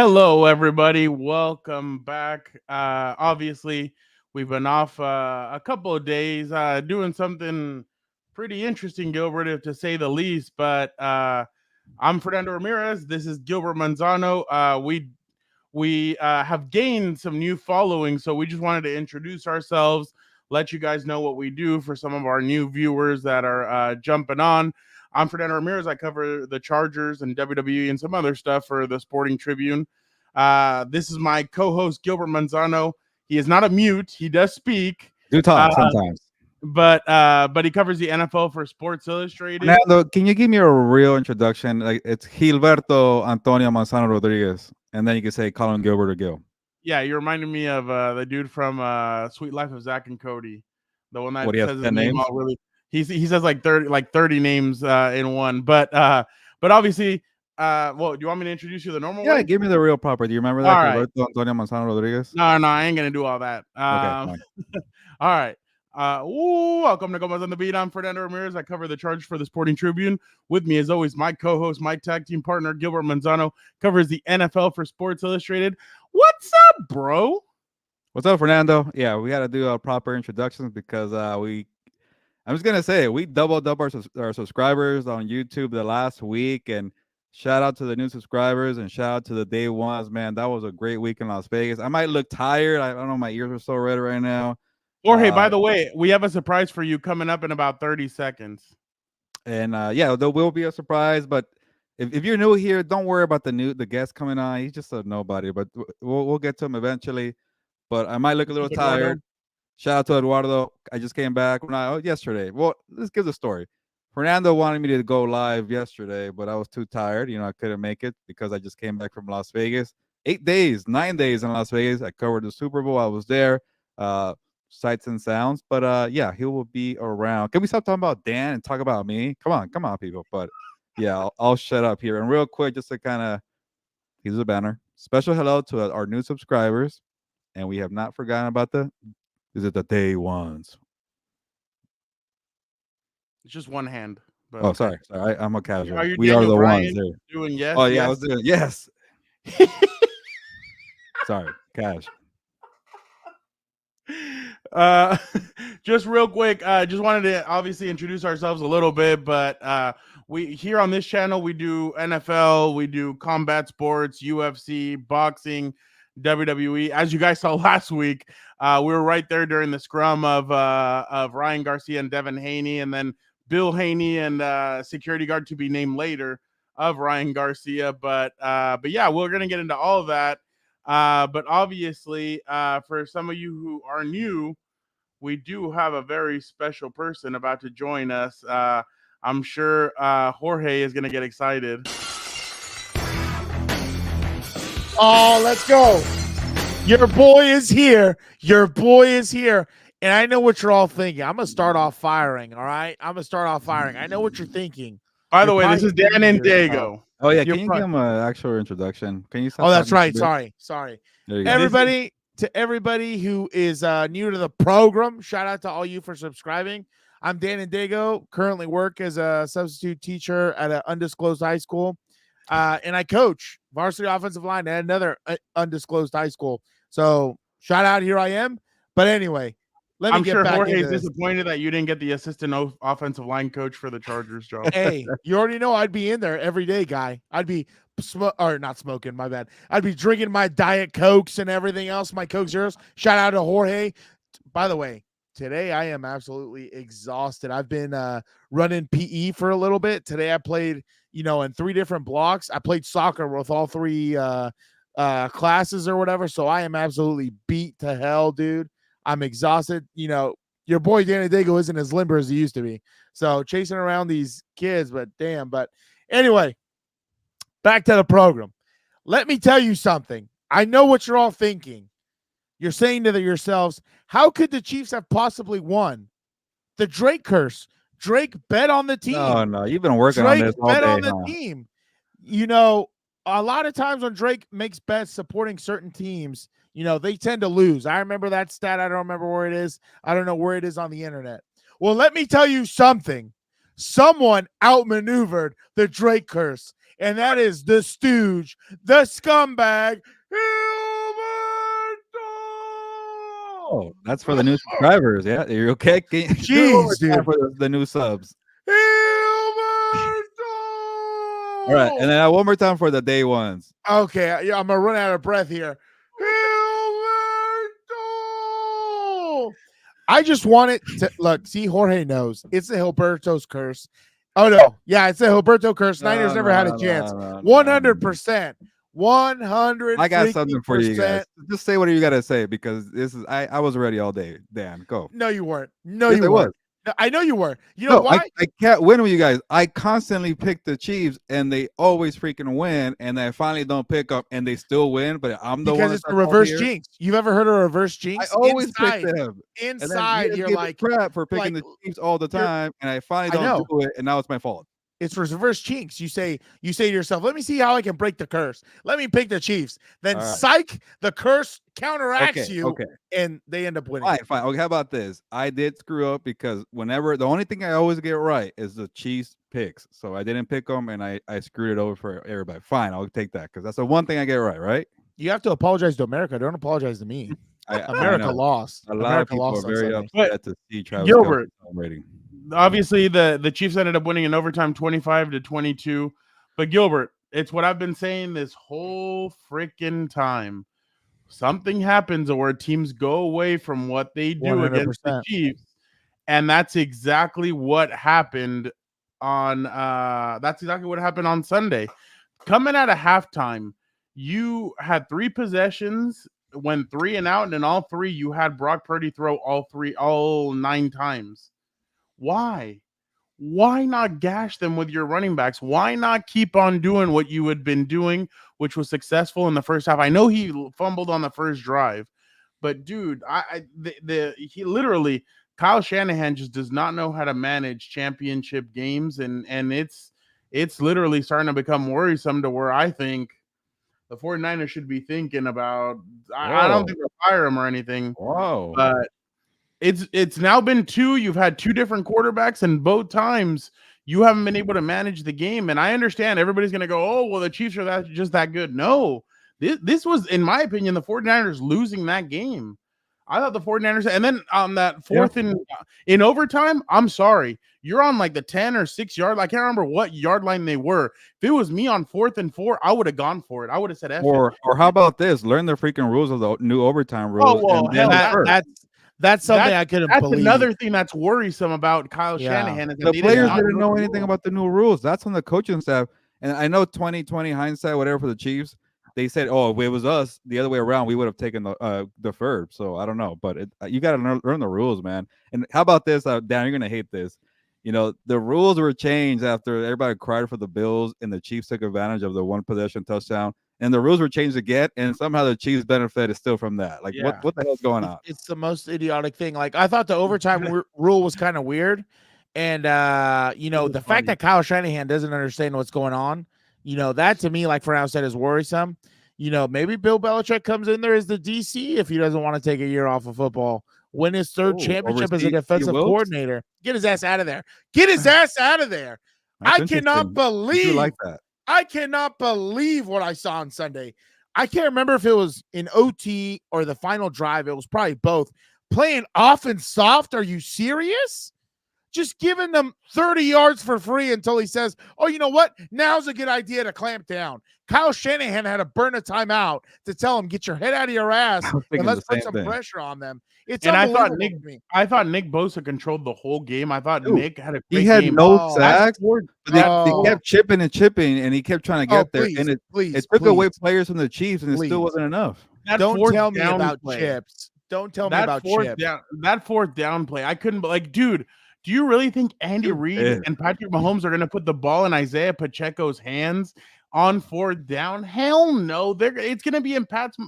Hello, everybody. Welcome back. Obviously, we've been off a couple of days doing something pretty interesting, Gilbert, if to say the least. But I'm Fernando Ramirez. This is Gilbert Manzano. We have gained some new following, so we just wanted to introduce ourselves, let you guys know what we do for some of our new viewers that are jumping on. I'm Fernando Ramirez. I cover the Chargers and WWE and some other stuff for the Sporting Tribune. This is my co-host Gilbert Manzano. He is not a mute; he does speak. Do Uh, talk sometimes. but he covers the NFL for Sports Illustrated. Fernando, can you give me a real introduction? Like it's Gilberto Antonio Manzano Rodriguez, and then you can say Colin Gilbert or Gil. Yeah, you reminded me of the dude from Sweet Life of Zach and Cody, the one that What, he has says his 10 name names? all really. He says like 30 names in one, but obviously, well, do you want me to introduce you the normal Yeah, way? give me the real proper. Do you remember All that? right. Gilberto Antonio Manzano Rodriguez? No, I ain't gonna do all that. Okay, fine. All right. Welcome to Compas on the Beat. I'm Fernando Ramirez. I cover the Charge for the Sporting Tribune. With me, as always, my co-host, my tag team partner, Gilbert Manzano, covers the NFL for Sports Illustrated. What's up, bro? What's up, Fernando? Yeah, we got to do our proper introductions because I'm just gonna say we doubled up our subscribers on YouTube the last week, and shout out to the new subscribers and shout out to the day ones. Man, that was a great week in Las Vegas. I might look tired. I don't know, my ears are so red right now. Jorge, by the way, we have a surprise for you coming up in about 30 seconds. And yeah, there will be a surprise. But if you're new here, don't worry about the guest coming on. He's just a nobody, but we'll get to him eventually. But I might look a little tired. Shout out to Eduardo. I just came back yesterday. Well, let's give the story. Fernando wanted me to go live yesterday, but I was too tired. I couldn't make it because I just came back from Las Vegas. 9 days in Las Vegas. I covered the Super Bowl. I was there. Sights and sounds. But yeah, he will be around. Can we stop talking about Dan and talk about me? Come on, people. But yeah, I'll shut up here. And real quick, just to kind of, here's a banner. Special hello to our new subscribers. And we have not forgotten about the day ones. It's just one hand. But Oh, sorry. I'm a casual. Are you We Daniel are the Bryan ones there. doing yes? Oh, yeah, yes? I was doing yes. Sorry, cash. Just real quick, just wanted to obviously introduce ourselves a little bit, but we here on this channel we do NFL, we do combat sports, UFC, boxing, WWE. As you guys saw last week, we were right there during the scrum of Ryan Garcia and Devin Haney, and then Bill Haney and security guard to be named later of Ryan Garcia. But yeah, we're gonna get into all of that. But obviously, for some of you who are new, we do have a very special person about to join us. I'm sure Jorge is going to get excited. Oh, let's go. Your boy is here. Your boy is here. And I know what you're all thinking. I'm going to start off firing, all right? I'm going to start off firing. I know what you're thinking. By the way, this is Dan and Dago. Oh, yeah. Can you give him an actual introduction? Can you? Oh, that's right. Sorry. Everybody, to everybody who is new to the program, shout out to all you for subscribing. I'm Dan and Dago, currently work as a substitute teacher at an undisclosed high school. And I coach varsity offensive line at another undisclosed high school. So shout out, here I am. But anyway, I'm sure Jorge is disappointed that you didn't get the assistant offensive line coach for the Chargers job. Hey, you already know I'd be in there every day, guy. I'd be not smoking, my bad. I'd be drinking my Diet Cokes and everything else, my Coke Zeros. Shout out to Jorge. By the way, today I am absolutely exhausted. I've been running PE for a little bit. Today I played, in 3 different blocks. I played soccer with all 3 classes or whatever. So I am absolutely beat to hell, dude. I'm exhausted. Your boy Danny Dago isn't as limber as he used to be. So chasing around these kids, but damn. But anyway, back to the program. Let me tell you something. I know what you're all thinking. You're saying to yourselves, how could the Chiefs have possibly won? The Drake curse. Drake bet on the team. Oh, no. You've been working on this all day. Drake bet on the team. A lot of times when Drake makes bets supporting certain teams, they tend to lose. I remember that stat. I don't remember where it is. I don't know where it is on the internet. Well, let me tell you something. Someone outmaneuvered the Drake curse, and that is the stooge, the scumbag, Gilberto. Oh, that's for the new subscribers. Yeah, you're okay. Jeez, dude. For the new subs. Gilberto. All right, and then one more time for the day ones. Okay, yeah, I'm gonna run out of breath here. Gilberto. I just want it to look. See, Jorge knows it's the Gilberto's curse. Oh no, yeah, it's the Gilberto curse. Niners never had a chance. 100%. 100. I got something for you guys. Just say whatever you gotta say because this is I was ready all day. Dan, go. No, you weren't. No, yes, you weren't. No, I know you were. You know why? I can't win with you guys. I constantly pick the Chiefs and they always freaking win, and I finally don't pick up and they still win. But I'm the one because it's a reverse jinx. You've ever heard of a reverse jinx? I always pick them. Inside, you're like crap for picking the Chiefs all the time, and I finally don't do it, and now it's my fault. It's reverse jinx. You say to yourself, let me see how I can break the curse. Let me pick the Chiefs. Then psych, the curse counteracts you, and they end up winning. Fine. Okay, how about this? I did screw up because the only thing I always get right is the Chiefs picks. So I didn't pick them, and I screwed it over for everybody. Fine, I'll take that because that's the one thing I get right? You have to apologize to America. Don't apologize to me. America lost. A lot of people are very upset to see Travis Gilbert rating. Obviously, the Chiefs ended up winning in overtime 25-22. But Gilbert, it's what I've been saying this whole freaking time. Something happens where teams go away from what they do 100%. Against the Chiefs. And that's exactly what happened on Sunday. Coming out of halftime, you had 3 possessions, went 3 and out, and in all 3, you had Brock Purdy throw all 9 times. Why? Why not gash them with your running backs? Why not keep on doing what you had been doing, which was successful in the first half? I know he fumbled on the first drive, but dude, he literally, Kyle Shanahan just does not know how to manage championship games, and it's literally starting to become worrisome to where I think the 49ers should be thinking about. I don't think they'll fire him or anything. Whoa, but. It's now been 2. You've had 2 different quarterbacks, and both times you haven't been able to manage the game. And I understand everybody's going to go, oh, well, the Chiefs are just that good. No, this was, in my opinion, the 49ers losing that game. I thought the 49ers, and then on that fourth in overtime, I'm sorry, you're on like the 10 or 6 yard. I can't remember what yard line they were. If it was me on 4th and 4, I would have gone for it. I would have said F. Or how about this? Learn the freaking rules of the new overtime rules. Oh, well, that's something I couldn't believe. That's another thing that's worrisome about Kyle Shanahan. Is the players didn't know anything about the new rules. That's on the coaching staff. And I know 2020 hindsight, whatever, for the Chiefs, they said, oh, if it was us the other way around, we would have taken the deferred. So I don't know. But you got to learn the rules, man. And how about this? Dan, you're going to hate this. You know, the rules were changed after everybody cried for the Bills, and the Chiefs took advantage of the 1 possession touchdown. And the rules were changed again, and somehow the Chiefs benefited still from that. Like, what the hell's going on? It's the most idiotic thing. Like, I thought the overtime rule was kind of weird. And, the fact that Kyle Shanahan doesn't understand what's going on, that to me, like Fernando said, is worrisome. Maybe Bill Belichick comes in there as the DC if he doesn't want to take a year off of football. Win his 3rd championship as a defensive coordinator. Get his ass out of there. Get his ass out of there. I cannot believe like that. I cannot believe what I saw on Sunday. I can't remember if it was in OT or the final drive. It was probably both. Playing off and soft. Are you serious? Just giving them 30 yards for free until he says, oh, you know what? Now's a good idea to clamp down. Kyle Shanahan had to burn a timeout to tell him, get your head out of your ass and let's put some pressure on them. I thought Nick Bosa controlled the whole game. I thought Nick had a great game. He had no sacks. They kept chipping, and he kept trying to get there. And it took away players from the Chiefs, and it still wasn't enough. Don't tell me about chips. Don't tell me about chips. That 4th down play, I couldn't. Like, dude, do you really think Andy Reid and Patrick Mahomes are going to put the ball in Isaiah Pacheco's hands on 4th down? Hell no. It's going to be in Pat's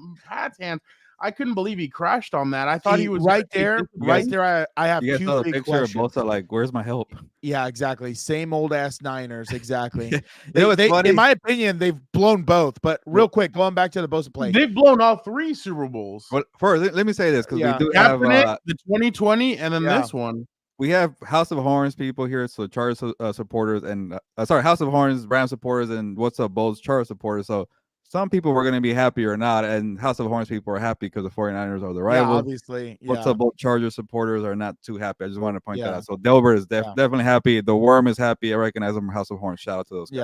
hands. I couldn't believe he crashed on that. I thought he was right there. I have 2 big questions. Both are like, where's my help? Yeah, exactly. Same old ass Niners. Exactly. Funny? In my opinion, they've blown both. But real quick, going back to the Bosa play, they've blown all 3 Super Bowls. But first, let me say this because we do have the 2020 and then this one. we have House of Horns people here, so Chargers supporters, and House of Horns, Rams supporters, and What's Up Bulls Chargers supporters. So some people were going to be happy or not, and House of Horns people are happy because the 49ers are the rivals. Yeah, obviously. Yeah. What's Up Bulls Chargers supporters are not too happy. I just wanted to point that out. So Delbert is definitely happy. The Worm is happy. I recognize him from House of Horns. Shout out to those guys.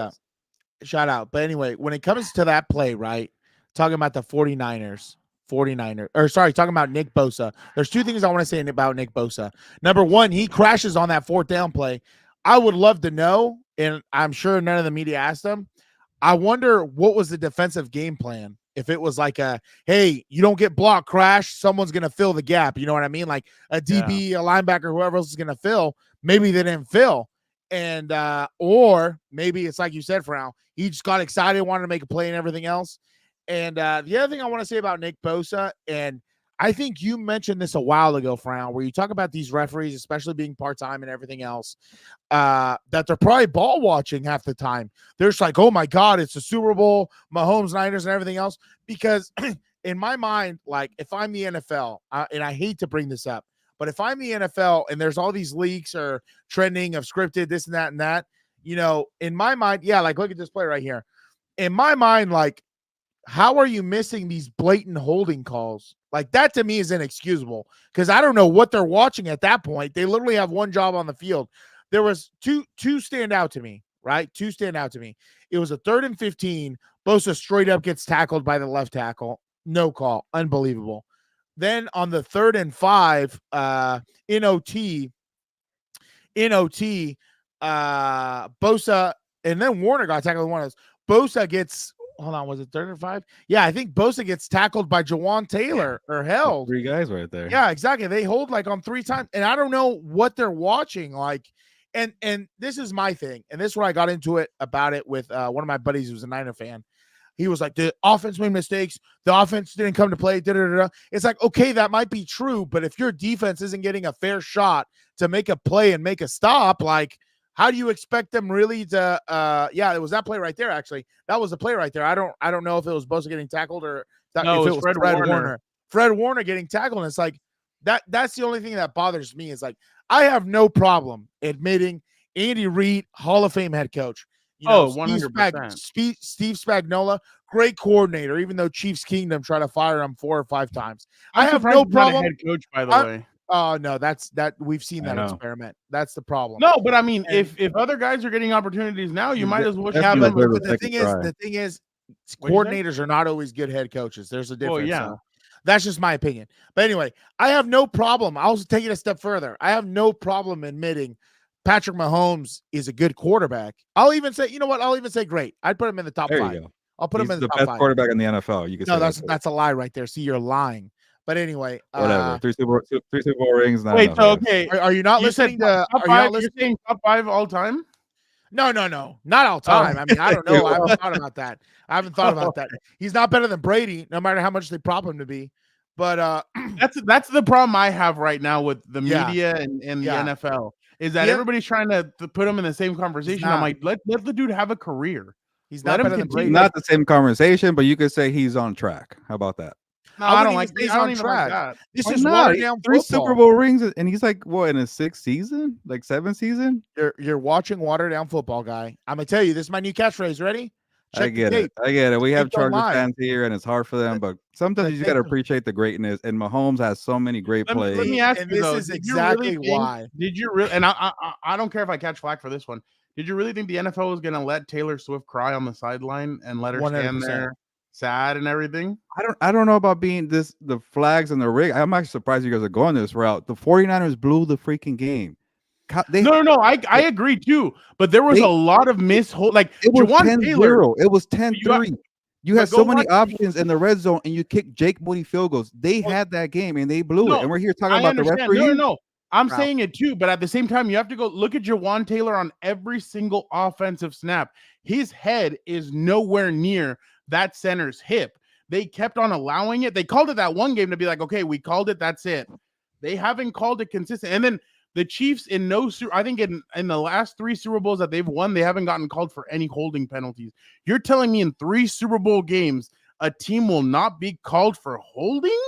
Yeah, shout out. But anyway, when it comes to that play, right, talking about the 49ers, talking about Nick Bosa. There's two things I want to say about Nick Bosa. Number one, he crashes on that fourth down play. I would love to know, and I'm sure none of the media asked him, I wonder what was the defensive game plan. If it was like hey, you don't get blocked, crash, someone's going to fill the gap. You know what I mean? Like a DB, a linebacker, whoever else is going to fill. Maybe they didn't fill. And or maybe it's like you said, Frown, he just got excited, wanted to make a play and everything else. And the other thing I want to say about Nick Bosa, and I think you mentioned this a while ago, Frown, where you talk about these referees, especially being part-time and everything else, that they're probably ball watching half the time. They're just like, oh my God, it's the Super Bowl, Mahomes, Niners, and everything else. Because in my mind, like if I'm the NFL, and I hate to bring this up, but if I'm the NFL and there's all these leaks or trending of scripted, this and that, in my mind, like look at this play right here. In my mind, like, how are you missing these blatant holding calls? Like that to me is inexcusable because I don't know what they're watching at that point. They literally have one job on the field. There was two stand out to me, right? Two stand out to me. It was a 3rd and 15. Bosa straight up gets tackled by the left tackle. No call. Unbelievable. Then on the 3rd and 5, in OT, Bosa, and then Warner got tackled with one of those. Bosa gets, hold on, was it 3rd and 5? Yeah, I think Bosa gets tackled by Jawan Taylor or held. 3 guys right there. Yeah, exactly. They hold like on 3 times, and I don't know what they're watching. Like, and this is my thing, and this is where I got into it about it with one of my buddies who's a Niner fan. He was like, the offense made mistakes. The offense didn't come to play. It's like, okay, that might be true, but if your defense isn't getting a fair shot to make a play and make a stop, like, how do you expect them really to? It was that play right there. Actually, that was the play right there. I don't know if it was Bosa getting tackled or if it was Fred Warner. Fred Warner getting tackled. And it's like that's the only thing that bothers me is like I have no problem admitting Andy Reid, Hall of Fame head coach. 100%. Steve Spagnuolo, great coordinator. Even though Chiefs Kingdom tried to fire him 4 or 5 times, I have no problem. Head coach, by the way. Oh no, that's we've seen that experiment. That's the problem. No, but I mean, if other guys are getting opportunities now, you might as well. Yeah, but the thing is, coordinators are not always good head coaches. There's a difference. Well, yeah. So that's just my opinion. But anyway, I have no problem. I'll take it a step further. I have no problem admitting Patrick Mahomes is a good quarterback. I'll even say, you know what? I'll even say great. I'd put him in the top 5. I'll put him in the top 5. He's the best quarterback in the NFL. You can say that's a lie right there. See, you're lying. But anyway, whatever. 3 Super Bowl rings. Wait, so okay. Are you not listening to? You're saying top 5 all time? No, not all time. I mean, I don't know. I haven't thought about that. He's not better than Brady, no matter how much they prop him to be. But that's the problem I have right now with the media and the NFL is that everybody's trying to put him in the same conversation. I'm like, let the dude have a career. He's not better than Brady. Not the same conversation, but you could say he's on track. How about that? No, I don't like. He's on track. Like this is watered down 3 Super Bowl rings, and he's like what in his 6th season, like 7th season. You're watching watered down football, guy. I'm gonna tell you, this is my new catchphrase. Ready? I get it. We have Chargers fans here, and it's hard for them, but sometimes you just got to appreciate the greatness. And Mahomes has so many great plays. Let me ask you, this is exactly why. Did you really? And I don't care if I catch flack for this one. Did you really think the NFL was gonna let Taylor Swift cry on the sideline and let her 100%. Stand there? Sad and everything. I don't know about being the flags and the rig. I'm actually surprised you guys are going this route. The 49ers blew the freaking game. No. I agree too. But there was a lot of like it was 10-0. It was 10-3. You had so many options in the red zone, and you kicked Jake Moody field goals. They had that game, and they blew it. And we're here talking about the referee. No. I'm saying it too, but at the same time, you have to go look at Jawan Taylor on every single offensive snap. His head is nowhere near that center's hip. They kept on allowing it. They called it that one game to be like, okay, we called it. That's it. They haven't called it consistent. And then the Chiefs I think in the last 3 Super Bowls that they've won, they haven't gotten called for any holding penalties. You're telling me in 3 Super Bowl games, a team will not be called for holding?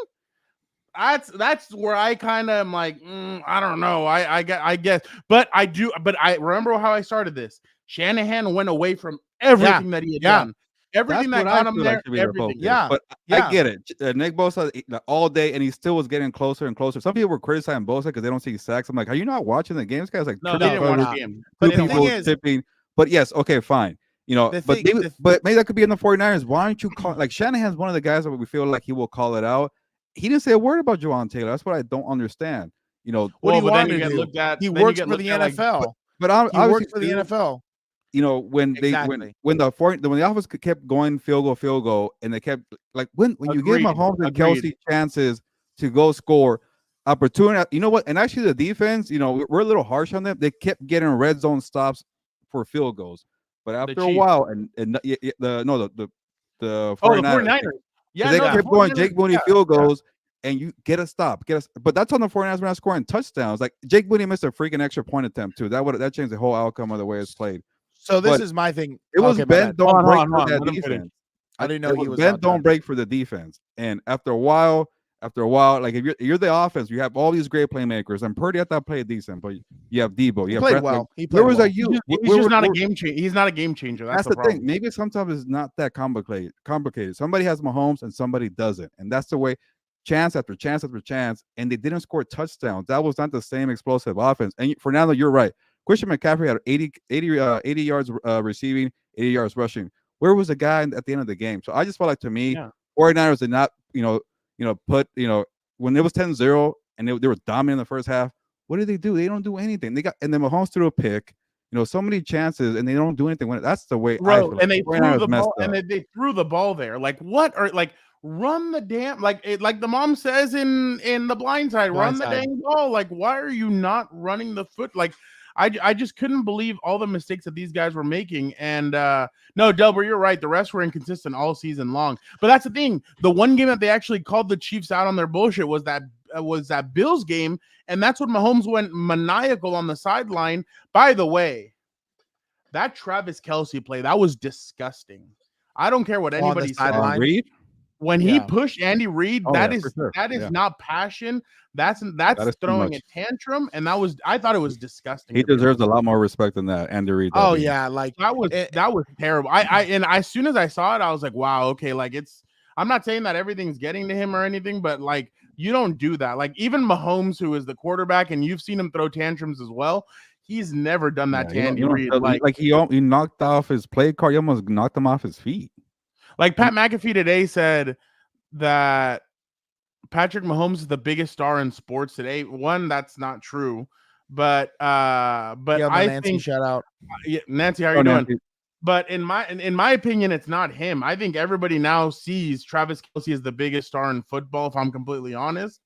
that's where I kind of am like, I don't know. I guess, but I do. But I remember how I started this. Shanahan went away from everything that he had done. Everything That's that what I got him feel there, like should be their everything. focus. Yeah, But I get it. Nick Bosa all day, and he still was getting closer and closer. Some people were criticizing Bosa because they don't see sacks. I'm like, are you not watching the game? This guy's like, No, they didn't watch not. the game. But two the thing people is, tipping. But yes, okay, fine. You know, The but thing- maybe, the- but maybe that could be in the 49ers. Why aren't you calling? Like Shanahan's one of the guys that we feel like he will call it out. He didn't say a word about Juwan Taylor. That's what I don't understand. You know, what do you but want then you to get do? looked at. He then you works get for the looked at like- NFL. but He obviously works for the NFL. You know, when they Exactly. when the offense kept going field goal, and they kept like when you give Agreed. Mahomes and Agreed. Kelsey chances to go score opportunity, you know what? And actually, the defense, you know, we're a little harsh on them. They kept getting red zone stops for field goals, but after a Chiefs. while, and the 49ers, Yeah, they no, the kept going 49ers, Jake Mooney yeah, field goals. And you get a stop, but that's on the 49ers. We're not scoring touchdowns. Like Jake Mooney missed a freaking extra point attempt too. That changed the whole outcome of the way it's played. So this But is my thing. It was Okay, my bend bad. don't break hold for on, that let him finish. defense. I didn't know It he was was bend not don't done. break for the defense. And after a while, like if you're the offense, you have all these great playmakers. And Purdy at that played decent, but you have Debo. He You have played Brett, well. like, He played where was well. that you? He's just not a game changer. He's not a game changer. That's the problem. thing. Maybe sometimes it's not that complicated. Somebody has Mahomes and somebody doesn't, and that's the way. Chance after chance after chance, and they didn't score touchdowns. That was not the same explosive offense. And Fernando, you're right. Christian McCaffrey had 80 yards receiving, 80 yards rushing. Where was the guy at the end of the game? So I just felt like, to me, 49ers did not, put, when it was 10-0 and they were dominant in the first half, what did they do? They don't do anything. And then Mahomes threw a pick, so many chances, and they don't do anything. That's the way I feel. And they threw the ball, and they threw the ball there. Like what? Or like run the damn, like the mom says in The Blind Side, run the dang ball. Like why are you not running the foot? Like I just couldn't believe all the mistakes that these guys were making. And no, Delbert, you're right. The rest were inconsistent all season long. But that's the thing. The one game that they actually called the Chiefs out on their bullshit was that Bills game, and that's when Mahomes went maniacal on the sideline. By the way, that Travis Kelce play, that was disgusting. I don't care what anybody says. When he pushed Andy Reid, that is not passion. That's throwing a tantrum, and I thought it was disgusting. He deserves a lot more respect than that, Andy Reid. Oh yeah, like that was terrible. And as soon as I saw it, I was like, wow, okay, like I'm not saying that everything's getting to him or anything, but like you don't do that. Like even Mahomes, who is the quarterback, and you've seen him throw tantrums as well. He's never done that to Andy Reid. Like he knocked off his play card. He almost knocked him off his feet. Like Pat McAfee today said that Patrick Mahomes is the biggest star in sports today. One, that's not true, but I Nancy, think shout out. Nancy, how are you doing? But in my opinion, it's not him. I think everybody now sees Travis Kelce as the biggest star in football, if I'm completely honest.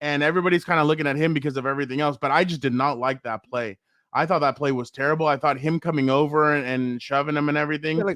And everybody's kind of looking at him because of everything else. But I just did not like that play. I thought that play was terrible. I thought him coming over and shoving him and everything. Yeah,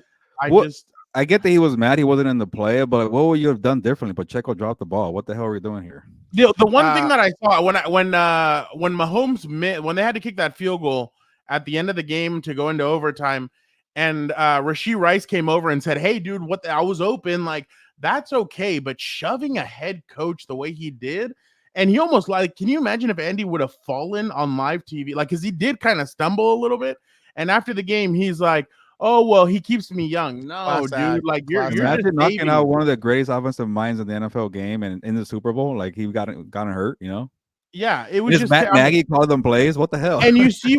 I get that he was mad he wasn't in the play, but what would you have done differently? Pacheco dropped the ball. What the hell are we doing here? The one thing that I saw when Mahomes when they had to kick that field goal at the end of the game to go into overtime, and Rashee Rice came over and said, "Hey, dude, I was open. Like that's okay, but shoving a head coach the way he did." And he almost can you imagine if Andy would have fallen on live TV? Like, because he did kind of stumble a little bit. And after the game, he's like, oh, well, he keeps me young. No, dude. Like, you're imagine knocking out one of the greatest offensive minds in the NFL game and in the Super Bowl. Like, he gotten hurt, Yeah, it was just Matt Nagy called them plays. What the hell? And you see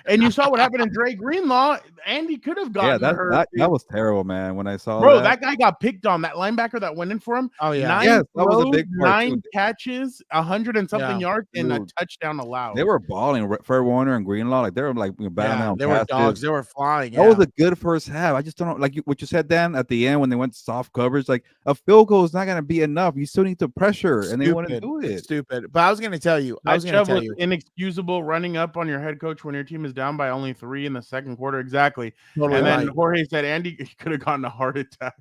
and you saw what happened in Dre Greenlaw. Andy could have gotten hurt. That was terrible, man. When I saw that guy got picked on. That linebacker that went in for him. Oh yeah, 9 throws, 9 catches, 100 and something yards, and a touchdown allowed. They were balling. Fred Warner and Greenlaw, like they were like battling down. They were dogs. They were flying. That was a good first half. I just don't know, like what you said, Dan, at the end when they went soft coverage. Like a field goal is not going to be enough. You still need to pressure, and they wouldn't do it. Stupid. But I was going to tell you, was inexcusable running up on your head coach when your team is down by only 3 in the second quarter. Exactly. Totally and then Jorge said Andy could have gotten a heart attack.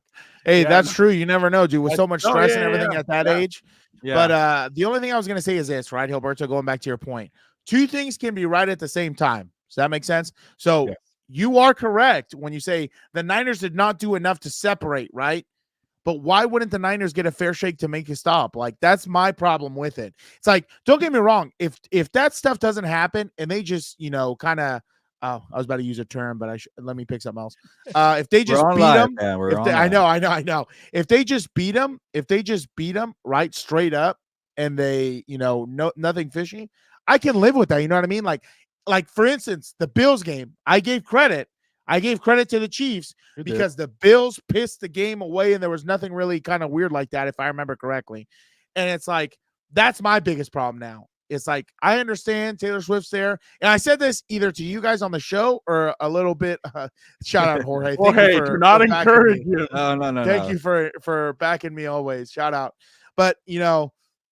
Hey, that's true. You never know, dude. With so much stress and everything at that age. Yeah. But the only thing I was going to say is this, right, Gilberto, going back to your point. 2 things can be right at the same time. Does that make sense? So you are correct when you say the Niners did not do enough to separate, right? but why wouldn't the Niners get a fair shake to make a stop? Like, that's my problem with it. It's like, don't get me wrong. If that stuff doesn't happen and they just, kind of, I was about to use a term, but let me pick something else. If they just beat them, I know. If they just beat them, right, straight up, and they, nothing fishy, I can live with that. You know what I mean? Like for instance, the Bills game, I gave credit to the Chiefs because the Bills pissed the game away and there was nothing really kind of weird like that, if I remember correctly. And it's like, that's my biggest problem now. It's like, I understand Taylor Swift's there. And I said this either to you guys on the show or a little bit, shout out Jorge. Jorge, do not encourage you. No. Thank you for backing me always. Shout out. But,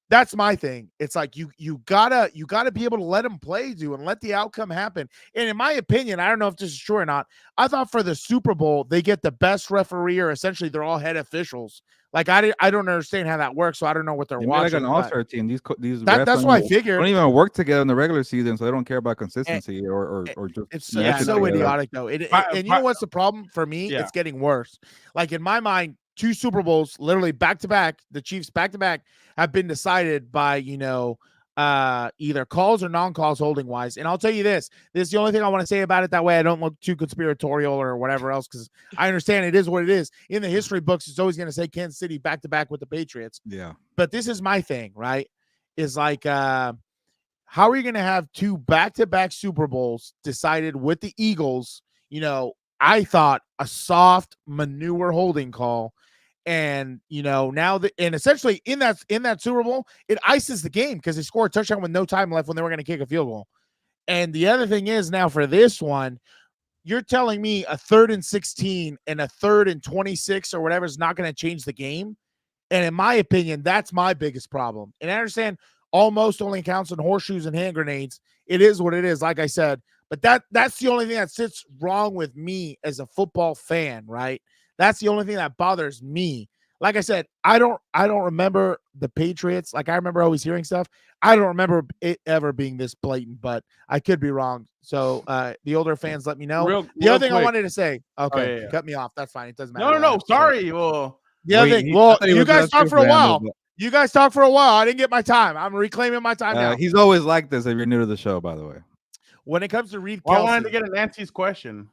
that's my thing. It's like you gotta be able to let them play, and let the outcome happen. And in my opinion, I don't know if this is true or not, I thought for the Super Bowl they get the best referee, or essentially they're all head officials. Like I don't understand how that works, so I don't know what they're watching. Like an all-star team. These that's what I figured. Don't even work together in the regular season, so they don't care about consistency or just. It's so idiotic though. And you know what's the problem for me? Yeah. It's getting worse. Like in my mind, 2 Super Bowls, literally back to back, the Chiefs back to back, have been decided by either calls or non-calls holding wise. And I'll tell you this is the only thing I want to say about it. That way I don't look too conspiratorial or whatever else, because I understand it is what it is. In the history books, it's always going to say Kansas City back to back with the Patriots. Yeah. But this is my thing, right? Is like, how are you going to have 2 back-to-back Super Bowls decided with the Eagles? I thought a soft manure holding call. And now and essentially in that Super Bowl, it ices the game because they scored a touchdown with no time left when they were going to kick a field goal. And the other thing is, now for this one, you're telling me a 3rd and 16 and a 3rd and 26 or whatever is not going to change the game. And in my opinion, that's my biggest problem. And I understand almost only counts on horseshoes and hand grenades. It is what it is, like I said. But that's the only thing that sits wrong with me as a football fan, right? That's the only thing that bothers me. Like I said, I don't remember the Patriots. Like, I remember always hearing stuff. I don't remember it ever being this blatant, but I could be wrong. So the older fans, let me know. The other thing I wanted to say, okay, cut me off. That's fine. It doesn't matter. No. Sorry. Well, the other thing, you guys talked for a while. You guys talked for a while. I didn't get my time. I'm reclaiming my time now. He's always like this if you're new to the show, by the way. When it comes to Reed Kelsey, I wanted to get an Nancy's question.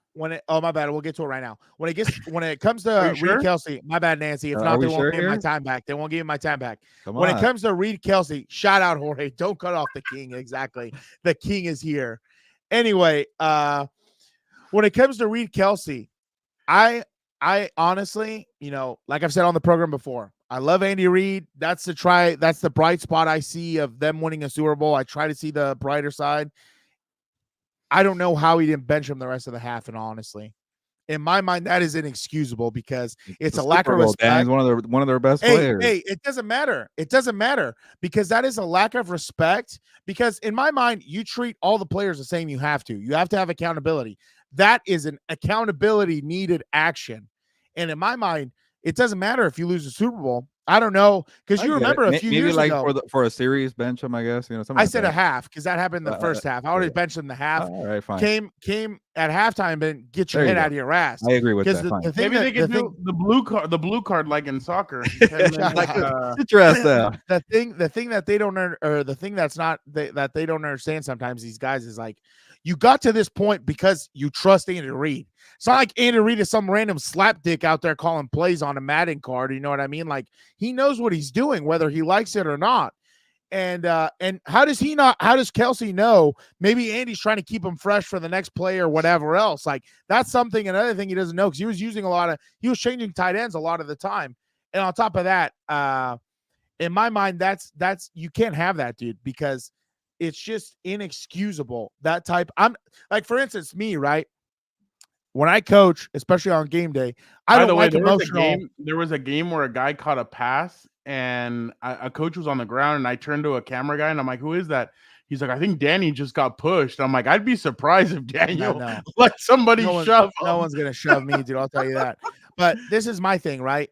Oh, my bad. We'll get to it right now. When it comes to Reed Kelsey, my bad, Nancy. If not, they won't give me my time back. They won't give me my time back. When it comes to Reed Kelsey, shout out Jorge. Don't cut off the king. Exactly. The king is here. Anyway, when it comes to Reed Kelsey, I honestly, like I've said on the program before, I love Andy Reid. That's the bright spot I see of them winning a Super Bowl. I try to see the brighter side. I don't know how he didn't bench him the rest of the half, and honestly, in my mind, that is inexcusable because it's a lack of respect. He's one of their best players. Hey, it doesn't matter. It doesn't matter because that is a lack of respect. Because in my mind, you treat all the players the same. You have to have accountability. That is an accountability needed action. And in my mind, it doesn't matter if you lose a Super Bowl. I don't know, because you remember a few years ago. For a series bench him, I guess. I said a half because that happened in the first half. I already benched him the half. All right, fine. Came at halftime and get your head out of your ass. I agree with that. Maybe they could do the blue card like in soccer. Get your ass down. The thing that they don't the thing that's not that they don't understand sometimes, these guys, is like, you got to this point because you trust Andy Reid. It's not like Andy Reid is some random slapdick out there calling plays on a Madden card. You know what I mean? Like, he knows what he's doing, whether he likes it or not. And how does Kelsey know? Maybe Andy's trying to keep him fresh for the next play or whatever else. Like, that's something, another thing he doesn't know, because he was changing tight ends a lot of the time. And on top of that, in my mind, that's you can't have that, dude, because it's just inexcusable. That type. I'm like, for instance, me, right? When I coach, especially on game day, I don't like emotional. There was a game where a guy caught a pass and a coach was on the ground, and I turned to a camera guy and I'm like, "Who is that?" He's like, "I think Danny just got pushed." I'm like, "I'd be surprised if Daniel let somebody shove him." No one's gonna shove me, dude. I'll tell you that. But this is my thing, right?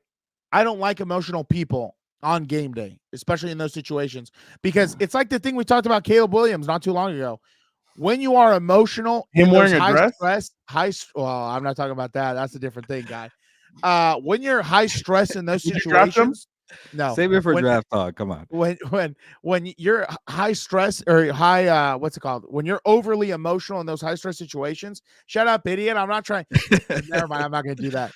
I don't like emotional people on game day, especially in those situations, because it's like the thing we talked about Caleb Williams not too long ago. When you are emotional, him wearing a high dress, stress, well, I'm not talking about that. That's a different thing, guy. when you're high stress in those Did you draft him? situations, no. Save it for When- draft talk. Come on. When you're high stress or high what's it called? When you're overly emotional in those high stress situations, shut up, idiot. I'm not trying. Never mind. I'm not going to do that.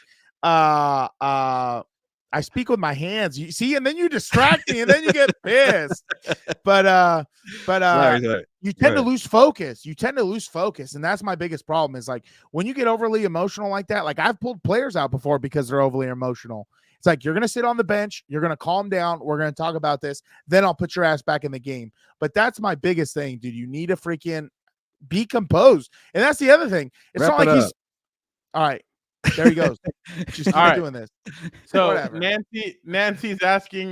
I speak with my hands. You see, and then you distract me, and then you get pissed. But Sorry. you tend to lose focus. And that's my biggest problem. Is like when you get overly emotional like that. Like I've pulled players out before because they're overly emotional. It's like you're gonna sit on the bench, you're gonna calm down. We're gonna talk about this. Then I'll put your ass back in the game. But that's my biggest thing, dude. You need to freaking be composed, and that's the other thing. It's Wrap not like it he's up. all right. There he goes. Just keep All right. doing this. So Whatever. Nancy's asking.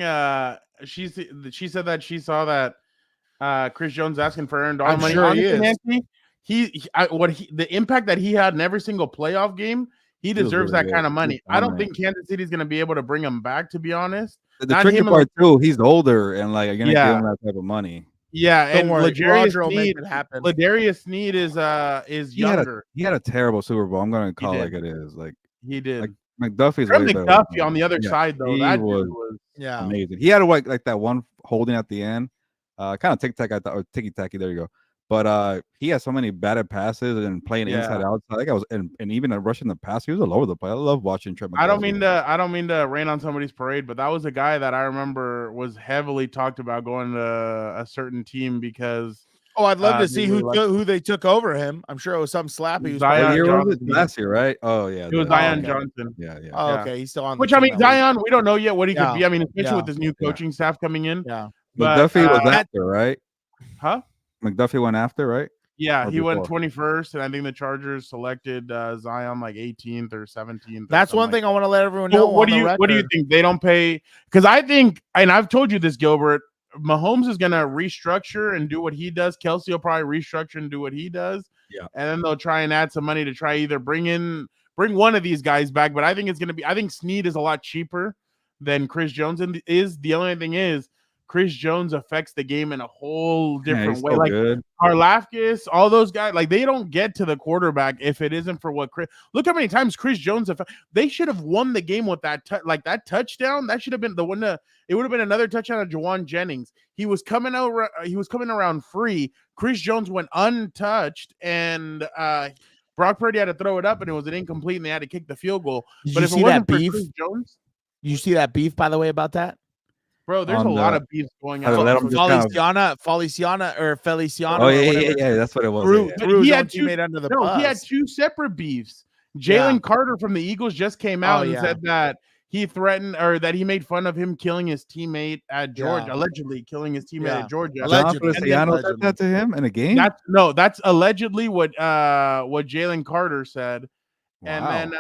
She said that she saw that Chris Jones asking for Aaron Donald I'm money. sure Honestly, he is. Nancy, the impact that he had in every single playoff game, he was deserves really that good. kind of He money. was I don't dominant. think Kansas City's going to be able to bring him back. To be honest, The Not tricky him and part too, he's older and like you're gonna Yeah. give him that type of money. yeah, Don't and worry. L'Jarius Roger will make Sneed, it happen. L'Jarius Sneed is younger. He had a terrible Super Bowl. I'm gonna call it did. like it is. Like He did. like, McDuffie's Trent way better. McDuffie on the other Yeah, side though, he that was dude was Yeah. amazing. He had like that one holding at the end, kind of tic tac. I thought, or ticky tacky. There you go. But he had so many batted passes and playing Yeah. inside outside. Like I was, and even rushing the pass, he was all over the place. I love watching Trent McDuffie. I don't mean to rain on somebody's parade, but that was a guy that I remember was heavily talked about going to a certain team because Oh, I'd love to they see really who they took over him. I'm sure it was some slappy. Who's Zion What year was it? Johnson. Last year, right? Oh yeah, it was the- Zion okay. Johnson. Yeah. Oh, Yeah. okay. He's still on. Which the I team mean, that week. Zion, we don't know yet what he Yeah. could be. I mean, especially Yeah. with this new coaching staff coming in. Yeah. But, McDuffie was uh, after, right? Huh? McDuffie went after, right? Yeah, Or he went before? 21st, and I think the Chargers selected Zion like 18th or 17th. That's one thing I want to let everyone know. So what on do the you record. think they don't pay? Because I think, and I've told you this, Gilbert, Mahomes is gonna restructure and do what he does. Kelsey will probably restructure and do what he does. Yeah. And then they'll try and add some money to try either bring one of these guys back. But I think it's gonna be. I think Snead is a lot cheaper than Chris Jones is. The only thing is Chris Jones affects the game in a whole different way. So Like good. Karlaftis, all those guys, like they don't get to the quarterback if it isn't for what Chris. Look how many times Chris Jones. They should have won the game with that that touchdown. That should have been the one. It would have been another touchdown of Jawan Jennings. He was coming out. He was coming around free. Chris Jones went untouched, and Brock Purdy had to throw it up, and it was an incomplete, and they had to kick the field goal. Did But you if it see wasn't that for beef? Chris Jones, You see that beef, by the way, about that? bro, there's On a lot the- of beefs going on the on. let him just kind of- Feliciana or Feliciano. Oh or yeah, whatever. yeah. That's what it was. Threw, yeah. But threw his he own had two- teammate under the No, bus. he had two separate beefs. Yeah. Jalen Carter from the Eagles just came out Oh, and yeah. said that he threatened or that he made fun of him killing his teammate at Georgia, Yeah. allegedly killing his teammate Yeah. at Georgia. John Allegedly. Feliciano said Allegedly. that to him in a game. That's allegedly what Jalen Carter said. And then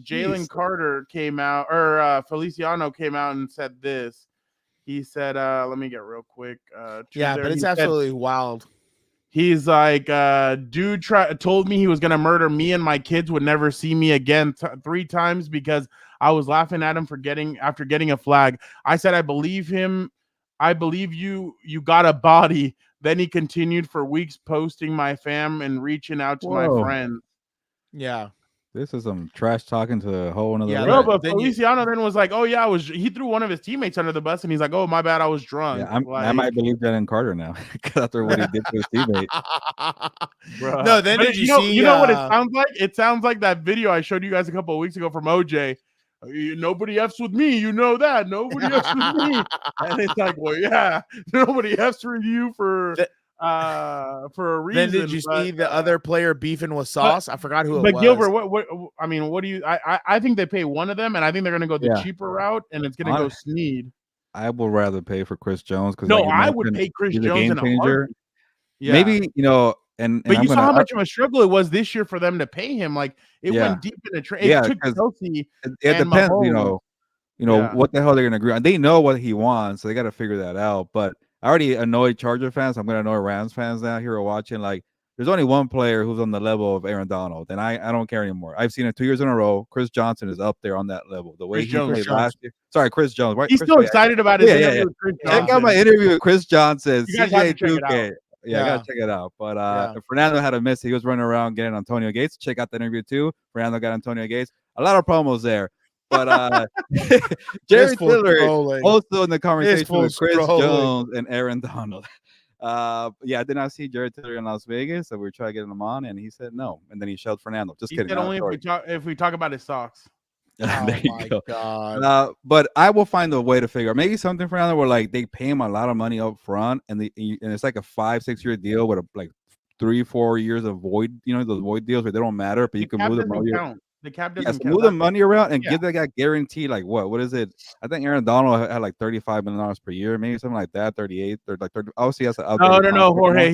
Jalen Jeez. Carter came out, or Feliciano came out and said this. He said, let me get real quick. Yeah, but it's absolutely wild. He's like, dude told me he was gonna murder me and my kids, would never see me again 3 times because I was laughing at him after getting a flag. I said, I believe him. I believe you. You got a body. Then he continued for weeks posting my fam and reaching out to my Whoa. friends. Yeah. This is some trash talking to a whole another. Yeah, level. No, but then you- Feliciano then was like, oh yeah, he threw one of his teammates under the bus and he's like, oh my bad, I was drunk. Yeah, I Like, might believe that in Carter now after what he did to his teammate. bruh. No, then But did you know, see, You know what it uh, sounds like? It sounds like that video I showed you guys a couple of weeks ago from OJ. Nobody F's with me, you know that. Nobody F's with me. And it's like, well, yeah, nobody F's with you for a reason. Then did you see the other player beefing with Sauce? I forgot who it But was. Gilbert, what I mean, what do you? I think they pay one of them, and I think they're gonna go the Yeah. cheaper route, and it's gonna go Snead. I would rather pay for Chris Jones because No, I would pay Chris he's a Jones game in a changer. heartbeat. Yeah. Maybe and But I'm you saw gonna, how much of a struggle it was this year for them to pay him. Like it Yeah. went deep in the trade. Yeah, It took 'cause Kelsey. it and depends. Mahomes. Yeah. What the hell they're gonna agree on. They know what he wants, so they got to figure that out. But I already annoyed Charger fans. I'm gonna annoy Rams fans now here watching. Like, there's only one player who's on the level of Aaron Donald, and I don't care anymore. I've seen it 2 years in a row. Chris Johnson is up there on that level. The way Chris he Jones. played last year. Sorry, Chris Jones. Right? He's Chris, so excited about his Yeah, yeah, interview yeah. with Chris Check out Johnson. my interview with Chris Johnson. You guys have CJ to check it Duque. out. Yeah, I gotta check it out. But Yeah. Fernando had a miss. He was running around getting Antonio Gates. Check out the interview too. Fernando got Antonio Gates. A lot of promos there. But Jerry This fool's Tillery trolling. also in the conversation with fool's Chris trolling. Jones and Aaron Donald. Yeah, I did not see Jerry Tillery in Las Vegas, so we were trying to get him on, and he said no. And then he showed Fernando. Just He kidding. said only if we talk about his socks. Oh There you my go. god. But I will find a way to figure out maybe something for Fernando where like they pay him a lot of money up front, and it's like a 5-6 year deal with like 3-4 years of void. You know, those void deals where they don't matter, but you can move the money. The cap Yes, doesn't move count. the money around and Yeah. give that guy guaranteed like what is it? I think Aaron Donald had like $35 million per year, maybe something like that, 38 or like 30. Obviously, that's an No, outdated contract Jorge. now.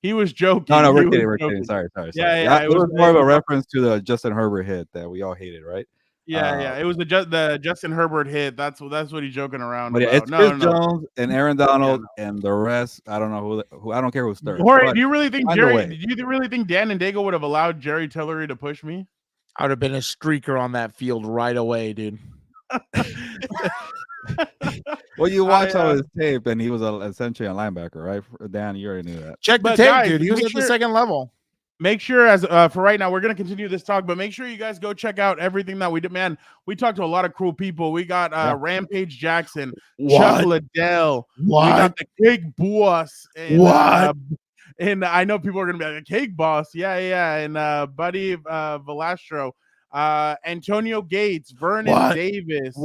He was joking. No, He we're was kidding. We're joking. kidding. Sorry. Yeah, It was more of a was- reference to the Justin Herbert hit that we all hated, right? Yeah. It was the Justin Herbert hit. That's what he's joking around But yeah, about. it's Chris Jones and Aaron Donald and the rest. I don't know who. I don't care who's third. Jorge, but do you really think find a way. Do you really think Dan and Dago would have allowed Jerry Tillery to push me? I would have been a streaker on that field right away, dude. Well, you watch all his tape, and he was essentially a linebacker, right? Dan, you already knew that. Check the But tape, guys, dude. He was make at the sure- second level. Make sure, as for right now, we're gonna continue this talk, but make sure you guys go check out everything that we did. Man, we talked to a lot of cool people. We got Rampage Jackson, Chuck Liddell, we got the Cake Boss, and, and I know people are gonna be like, Cake Boss, yeah, and Buddy Velastro, Antonio Gates, Vernon Davis,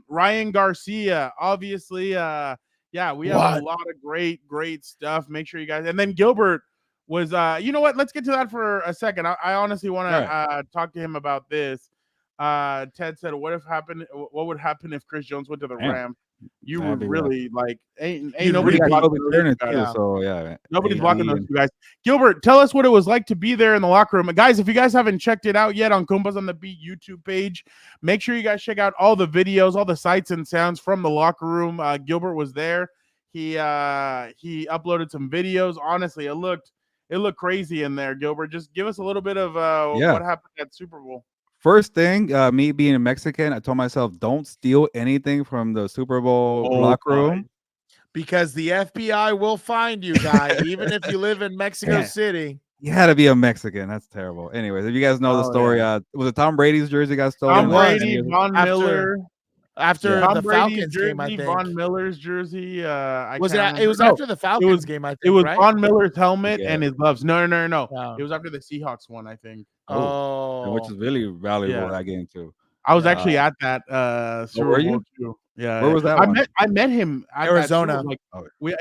Ryan Garcia, obviously, we have a lot of great stuff. Make sure you guys, and then Gilbert was you know what, let's get to that for a second. I honestly want to talk to him about this. Ted said, what would happen if Chris Jones went to the Rams? You would really like ain't nobody blocking those guys. So yeah, nobody's blocking those two guys. Gilbert, tell us what it was like to be there in the locker room. Guys, if you guys haven't checked it out yet on Compas on the Beat YouTube page, make sure you guys check out all the videos, all the sights and sounds from the locker room. Gilbert was there. He uploaded some videos. Honestly, it looked crazy in there. Gilbert, just give us a little bit of what happened at Super Bowl. First thing, me being a Mexican, I told myself, don't steal anything from the Super Bowl locker room. Because the FBI will find you, guy, even if you live in Mexico City. You had to be a Mexican. That's terrible. Anyways, if you guys know the story, was it Tom Brady's jersey got stolen? Tom Brady, Von Miller. After the Falcons jersey, game, I think. Von Miller's jersey. It was after the Falcons game, I think. It was right? Von Miller's helmet and his gloves. No. It was after the Seahawks one, I think. Which is really valuable that game too. I was actually at that Super Bowl too. Yeah, where was that? I met him at Arizona.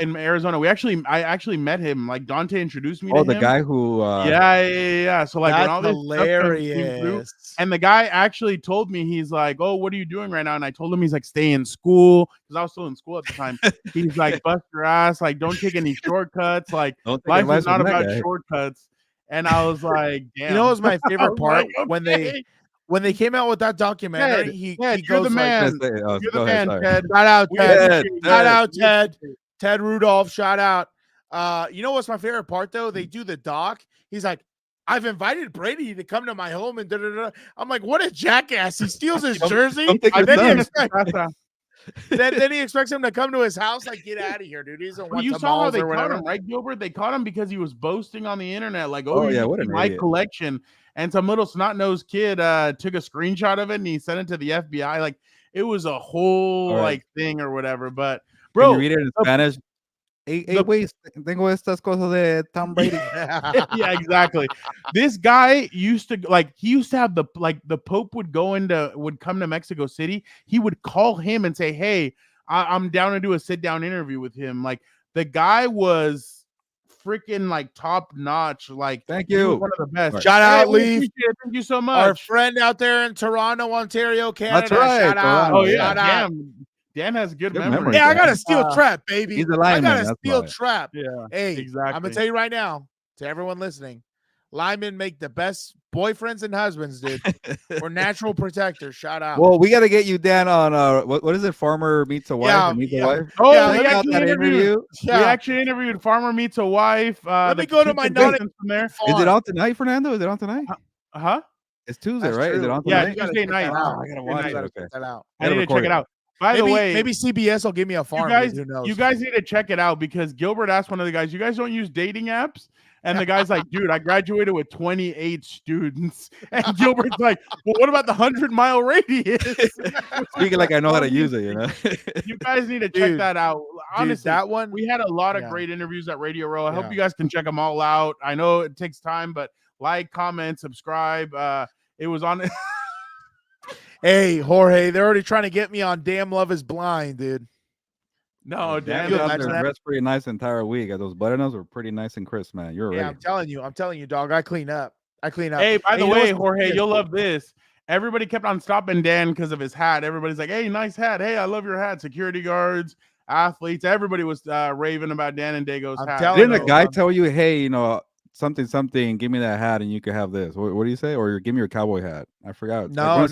In Arizona. I actually met him. Like Dante introduced me to him. Oh, the guy who yeah. So like that's when all this hilarious. stuff came through, and the guy actually told me, he's like, oh, what are you doing right now? And I told him, he's like, stay in school, because I was still in school at the time. He's like, bust your ass, like don't take any shortcuts, like life is not about shortcuts. And I was like, damn. You know what was my favorite part? Like, when they came out with that documentary, he you're goes the man. like, You're the man, Ted. Shout out, Ted. Shout out, Ted. Ted Rudolph. Shout out. You know what's my favorite part though? They do the doc. He's like, I've invited Brady to come to my home and da-da-da. I'm like, what a jackass. He steals his jersey. Then he expects him to come to his house. Like, get out of here, dude. He's you saw how they caught him, right, Gilbert? They caught him because he was boasting on the internet, like, what my collection. And some little snot-nosed kid took a screenshot of it and he sent it to the FBI. Like, it was a whole like thing or whatever. But bro, can you read it in Spanish? Hey, wait, tengo estas cosas de Tom Brady. Yeah, exactly. This guy used to have the Pope would come to Mexico City. He would call him and say, hey, I'm down to do a sit-down interview with him. Like, the guy was freaking like top notch. Like, thank you, one of the best. Shout out, Leaf. Thank you so much. Our friend out there in Toronto, Ontario, Canada. That's right. Shout out. Oh yeah, shout out. Dan has good memory. Yeah, I got a steel trap, baby. He's a lineman. I got a steel trap. Yeah. Hey, exactly. I'm gonna tell you right now, to everyone listening, linemen make the best boyfriends and husbands, dude. We're natural protectors. Shout out. Well, we got to get you, Dan, on what is it? Farmer Meets a Wife. Meets a Wife. Oh, yeah, we actually interviewed Farmer Meets a Wife. Let me go to my note from there. Is it on tonight, Fernando? Is it on tonight? It's Tuesday, That's right? True. Is it on tonight? Yeah, Tuesday night. I gotta watch it. Okay. I need to check it out. By the way, maybe CBS will give me a farm. You guys need to check it out, because Gilbert asked one of the guys, you guys don't use dating apps? And the guy's like, dude, I graduated with 28 students. And Gilbert's like, well, what about the 100-mile radius? Speaking like I know how to use it, you know. You guys need to check that out. Honestly, that one, we had a lot of great interviews at Radio Row. I hope you guys can check them all out. I know it takes time, but like, comment, subscribe. It was on. Hey, Jorge, they're already trying to get me on Damn Love Is Blind, dude. No, Dan Dan, out there dressed pretty nice the entire week. Those button-ups were pretty nice and crisp, man. You're yeah, ready. I'm telling you, dog. I clean up. Hey, by the way, Jorge, you'll love this. Everybody kept on stopping Dan because of his hat. Everybody's like, hey, nice hat. Hey, I love your hat. Security guards, athletes, everybody was raving about Dan and Dago's hat. Didn't the guy tell you, hey, you know, something, give me that hat and you can have this? What do you say? Or give me your cowboy hat? I forgot. No,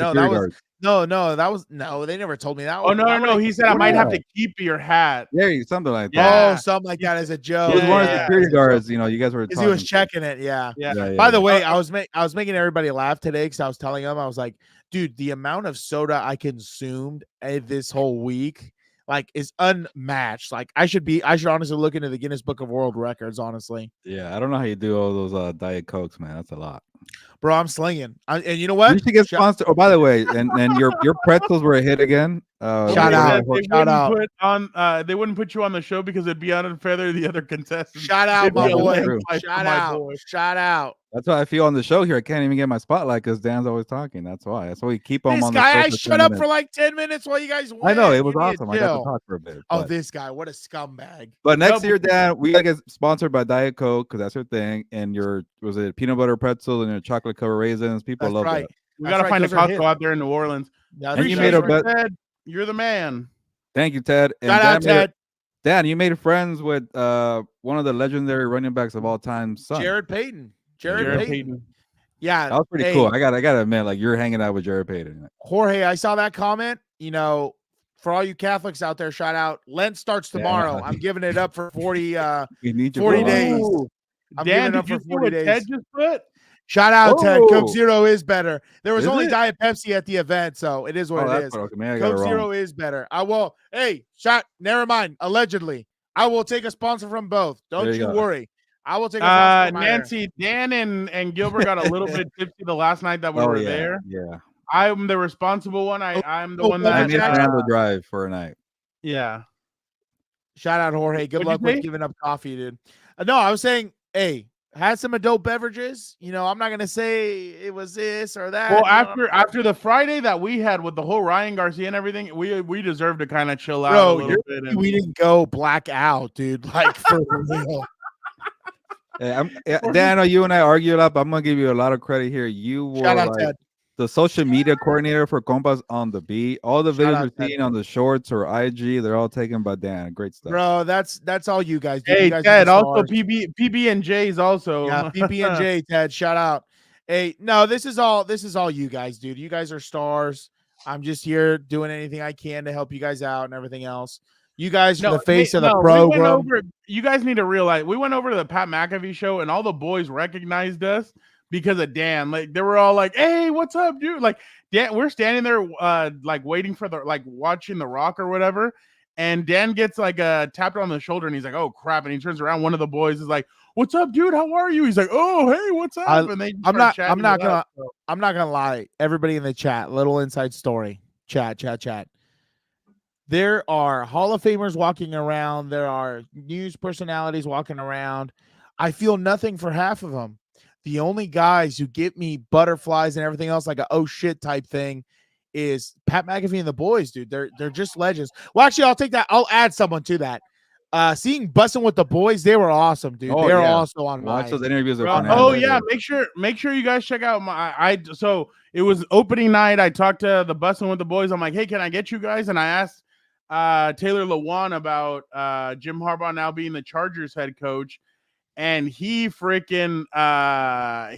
they never told me that. Oh, no. He said I might have to keep your hat. Yeah, something like that. Yeah. Oh, something like that as a joke. It was one of the security guards, you know, you guys were talking. He was checking it, yeah. By the way, I was making everybody laugh today because I was telling them, I was like, dude, the amount of soda I consumed this whole week, like, is unmatched. Like, I should honestly look into the Guinness Book of World Records, honestly. Yeah, I don't know how you do all those Diet Cokes, man. That's a lot. Bro, I'm slinging. And you know what? You should get sponsored. Oh, by the way, and your pretzels were a hit again. Shout out. They wouldn't put you on the show because it'd be unfair to the other contestants. Shout out, my boy. Shout out. That's why I feel on the show here. I can't even get my spotlight because Dan's always talking. That's why we keep him on the show. This guy, I shut up for like 10 minutes while you guys went. I know, it was awesome. I got to talk for a bit. Oh, this guy, what a scumbag. But next year, Dan, we gotta get sponsored by Diet Coke because that's your thing. And was it peanut butter pretzel and your chocolate covered raisins? People love that. We gotta find a Costco out there in New Orleans. And you made a bet. Ted, you're the man. Thank you, Ted. And shout out, Ted. Dan, you made friends with one of the legendary running backs of all time, son. Jared Payton. Jared Payton. Yeah, that was pretty cool. I gotta admit, like, you're hanging out with Jared Payton. Jorge, I saw that comment. You know, for all you Catholics out there, shout out. Lent starts tomorrow. Yeah. I'm giving it up for 40 days. I'm giving it up for 40 days. Ted just put? Shout out, Ted. Coke Zero is better. There was only Diet Pepsi at the event, so it is what it is. Okay, man, Coke Zero is better. I will. Hey, never mind. Allegedly, I will take a sponsor from both. Don't you worry. I will take a sponsor from Nancy, Dan, and Gilbert got a little bit tipsy the last night that we were there. Yeah. I'm the responsible one. I'm the one that I need to handle drive for a night. Yeah. Shout out, Jorge. Good luck with giving up coffee, dude. No, I was saying, hey, had some adult beverages. You know, I'm not gonna say it was this or that. Well, after the Friday that we had with the whole Ryan Garcia and everything, we deserve to kind of chill out a little bit. We didn't go black out, dude. Like, for real. Dan, I know you and I argue a lot, but I'm gonna give you a lot of credit here. You were the social media coordinator for Compas on the beat. All the videos you're seeing on the shorts or IG, they're all taken by Dan. Great stuff, bro. That's all you guys do. Hey, you guys Ted, also PB and J's also. Yeah, PB and J, Ted. Shout out. Hey, no, this is all you guys, dude. You guys are stars. I'm just here doing anything I can to help you guys out and everything else. You guys are the face of the program. You guys need to realize we went over to the Pat McAfee show and all the boys recognized us because of Dan. Like, they were all like, "Hey, what's up, dude?" Like, Dan, we're standing there, like waiting for watching The Rock or whatever, and Dan gets tapped on the shoulder and he's like, "Oh crap!" And he turns around. One of the boys is like, "What's up, dude? How are you?" He's like, "Oh, hey, what's up?" And I'm not gonna lie. Everybody in the chat, little inside story. Chat. There are Hall of Famers walking around. There are news personalities walking around. I feel nothing for half of them. The only guys who get me butterflies and everything else, like a oh shit type thing, is Pat McAfee and the boys, dude. They're just legends. Well, actually, I'll take that. I'll add someone to that. Seeing Bussin' with the Boys, they were awesome, dude. They're also on my. Watch those interviews. Oh yeah, make sure you guys check out so it was opening night. I talked to the Bussin' with the Boys. I'm like, hey, can I get you guys? And I asked Taylor Lewan about Jim Harbaugh now being the Chargers head coach, and he freaking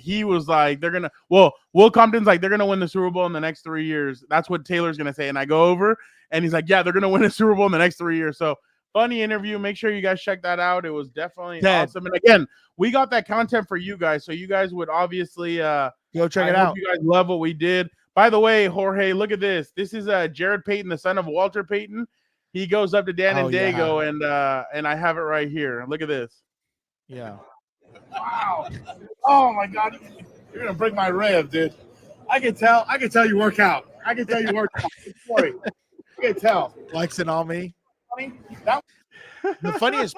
he was like, Will Compton's like, they're gonna win the Super Bowl in the next 3 years. That's what Taylor's gonna say. And I go over and he's like, yeah, they're gonna win a Super Bowl in the next 3 years. So funny interview. Make sure you guys check that out. It was definitely awesome. And again, we got that content for you guys, so you guys would obviously go check it out. You guys love what we did. By the way, Jorge, look at this. This is Jared Payton, the son of Walter Payton. He goes up to Dan and Dago, and I have it right here. Look at this. Yeah. Wow. Oh my God. You're gonna break my rib, dude. I can tell you work out. I can tell you work out. Sorry. I can tell. Flexing on me. The funniest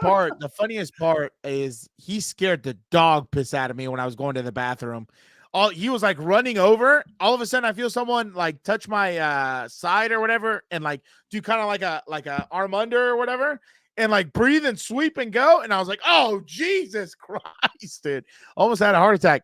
part is he scared the dog piss out of me when I was going to the bathroom. He was like running over. All of a sudden, I feel someone like touch my side or whatever, and like do kind of like a arm under or whatever, and like breathe and sweep and go. And I was like, oh Jesus Christ, dude! Almost had a heart attack.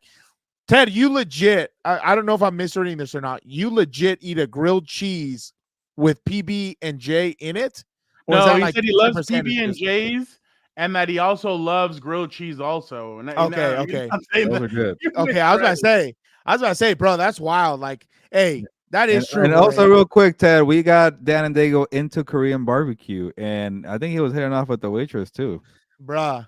Ted, you legit. I don't know if I'm misreading this or not. You legit eat a grilled cheese with PB and J in it. Or No, he like said he loves PB and J's, and that he also loves grilled cheese. Also, okay. Those are good. Okay, I was about to say, bro, that's wild. Like, hey, that is true. And also, real quick, Ted, we got Dan and Dago into Korean barbecue, and I think he was hitting off with the waitress too. Bruh.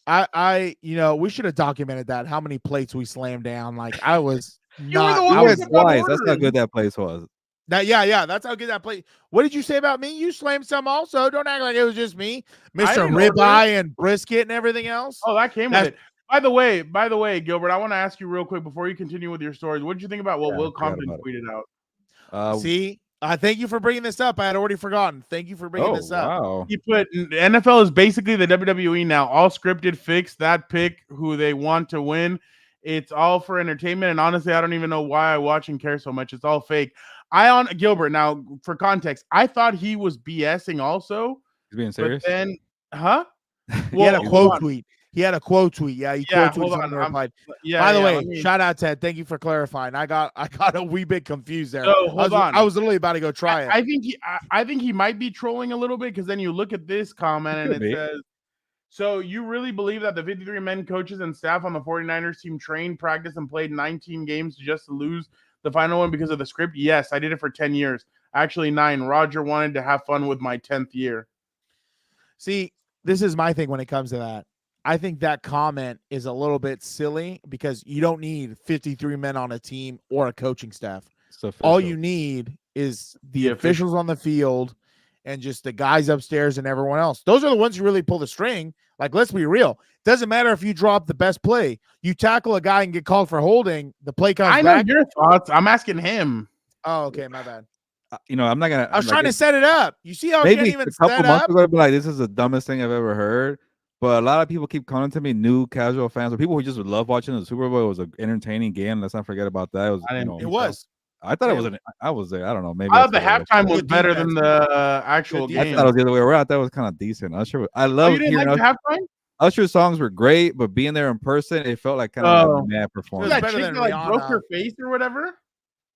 I we should have documented that. How many plates we slammed down? Like, I was not. I was twice. That's how good that place was. Yeah, that's how good that plate. What did you say about me? You slammed some also. Don't act like it was just me, Mr. Ribeye and brisket and everything else. Oh, that came with it. By the way, Gilbert, I want to ask you real quick before you continue with your stories. What did you think about what Will Compton tweeted out? See, thank you for bringing this up. I had already forgotten. Thank you for bringing this up. Wow. He put NFL is basically the WWE now. All scripted, fixed. That pick who they want to win. It's all for entertainment. And honestly, I don't even know why I watch and care so much. It's all fake. Gilbert, now for context, I thought he was BSing also. He's being serious? But then, huh? He had a quote tweet. Yeah, he quote tweeted something replied. By the way, shout out Ted. Thank you for clarifying. I got a wee bit confused there. So hold on. I was literally about to go try it. I think he might be trolling a little bit because then you look at this comment and it says, so you really believe that the 53 men coaches and staff on the 49ers team trained, practiced, and played 19 games just to lose the final one because of the script? Yes, I did it for 10 years. Actually, 9. Roger wanted to have fun with my 10th year. See, this is my thing when it comes to that. I think that comment is a little bit silly because you don't need 53 men on a team or a coaching staff. All you need is the officials on the field and just the guys upstairs and everyone else. Those are the ones who really pull the string. Like, let's be real. Doesn't matter if you drop the best play. You tackle a guy and get called for holding, the play comes back. I know your thoughts. I'm asking him. Oh, okay, my bad. I'm not gonna. I was trying to set it up. You see how maybe I can't even a couple set months up? ago, I'd be like, "This is the dumbest thing I've ever heard." But a lot of people keep coming to me, new casual fans, or people who just would love watching the Super Bowl. It was an entertaining game. Let's not forget about that. It was. I thought it was. I was there. I don't know. Maybe I thought the halftime was better than the actual game. I thought it was the other way around. I thought it was kind of decent. I love hearing like the halftime. Usher's songs were great, but being there in person, it felt like kind of like a mad performance. That chick that like broke her face or whatever.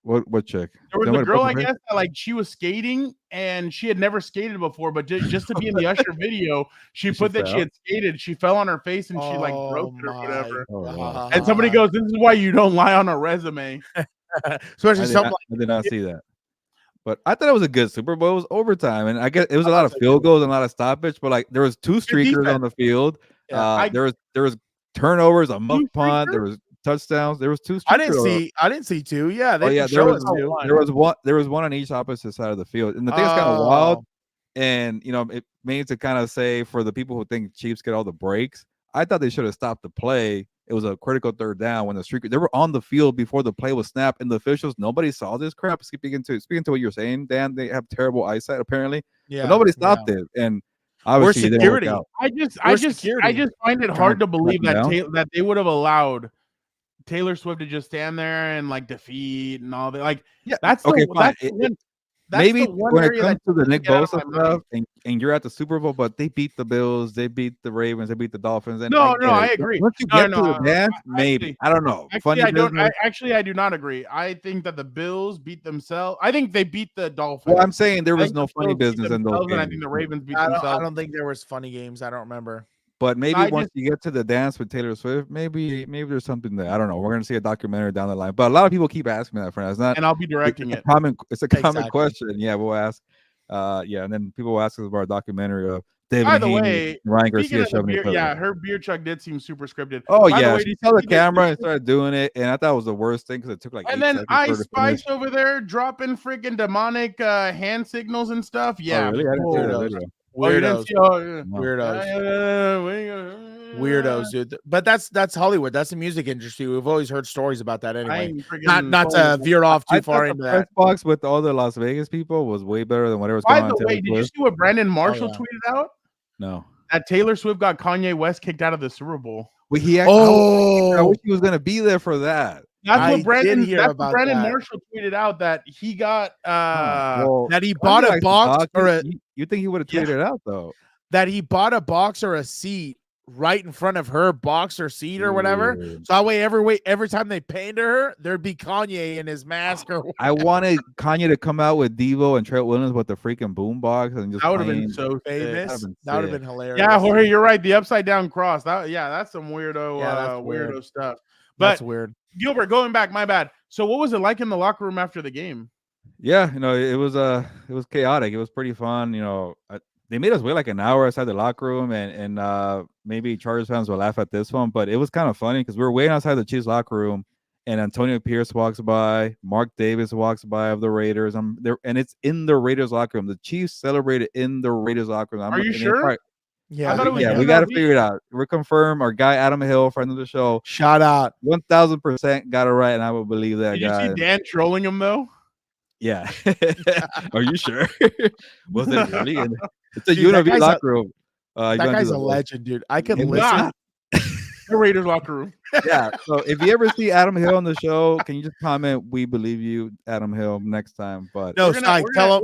What chick? There was a girl, I guess, that like she was skating and she had never skated before, but just to be in the Usher video, she put that she had skated. She fell on her face and she like broke it or whatever. And somebody goes, "This is why you don't lie on a resume." Especially something I did not see that. But I thought it was a good Super Bowl. It was overtime, and I guess it was a lot of field goals and a lot of stoppage. But like there was 2 streakers on the field. There was turnovers, a muff punt. There was touchdowns. There was 2 streakers. I didn't see 2. Yeah, there was one. There was one on each opposite side of the field, and the thing's kind of wild. And it means to kind of say for the people who think Chiefs get all the breaks, I thought they should have stopped the play. It was a critical 3rd down when the streaker they were on the field before the play was snapped, and the officials nobody saw this crap. Speaking to what you're saying, Dan, they have terrible eyesight apparently. Yeah, but nobody stopped it, and obviously security. I just find it hard to believe that they would have allowed Taylor Swift to just stand there and like defeat and all that. Like, that's okay. Maybe when it comes to the Nick Bosa stuff, and you're at the Super Bowl, but they beat the Bills, they beat the Ravens, they beat the Dolphins. And I agree. Once you get to the dance, maybe I don't know. I do not agree. I think that the Bills beat themselves. I think they beat the Dolphins. Well, I'm saying there was no funny business in those games. And I think the Ravens beat themselves. I don't think there was funny games. I don't remember. But maybe once you get to the dance with Taylor Swift, maybe there's something there. I don't know. We're gonna see a documentary down the line. But a lot of people keep asking me that, friend. It's not, and I'll be directing it. It's a common question. Yeah, we'll ask. And then people will ask us about a documentary of David. By the way, Ryan Garcia shoving it. Yeah, her beer chuck did seem super scripted. Oh yeah, she saw the camera and started doing it, and I thought it was the worst thing because it took like. And then Ice Spice over there dropping freaking demonic hand signals and stuff. Yeah, really? I didn't see that video. Weirdos. Weirdos, dude. But that's Hollywood. That's the music industry. We've always heard stories about that I anyway. ain't freaking Not to following- veer off I too far thought into the press that. box with all the Las Vegas people was way better than whatever's By going the on. way, did you see what Brandon Marshall yeah. tweeted out? No. That Taylor Swift got Kanye West kicked out of the Super Bowl. Well, I Oh, wish he was gonna be there for that. That's I what Brandon. did hear That's about what Brandon that. Marshall tweeted out that he got. Well, that he Kanye bought a likes to box talk. or a You think he would have Yeah. tweeted it out though? that he bought a box or a seat right in front of her box or seat or whatever. Ooh. So that way, every time they painted her, there'd be Kanye in his mask or I wanted Kanye to come out with Devo and Trent Williams with the freaking boombox and just that would have been playing. so famous. That'd been That would have sick. been hilarious. Yeah, Jorge, you're right. The upside down cross. That's some weirdo, Yeah, that's weird. weirdo stuff. That's But weird. Gilbert, going back, my bad. So, what was it like in the locker room after the game? Yeah, it was chaotic. It was pretty fun. They made us wait like an hour outside the locker room, and maybe Chargers fans will laugh at this one, but it was kind of funny because we were waiting outside the Chiefs locker room, and Antonio Pierce walks by, Mark Davis walks by of the Raiders. I'm there, and it's in the Raiders locker room. The Chiefs celebrated in the Raiders locker room. Are you sure? Yeah, I thought it was Yeah, we got to figure it out. We're confirmed. Our guy Adam Hill, friend of the show, shout out. 1000% got it right, and I would believe that Did guy. you see Dan trolling him though? Yeah. Are you sure? Was it really? It's a Dude, that UNLV guy's locker room. That guy's a legend, dude. I could And listen. The Raiders locker room. Yeah. So if you ever see Adam Hill on the show, can you just comment, "We believe you, Adam Hill," next time? But No, tell him.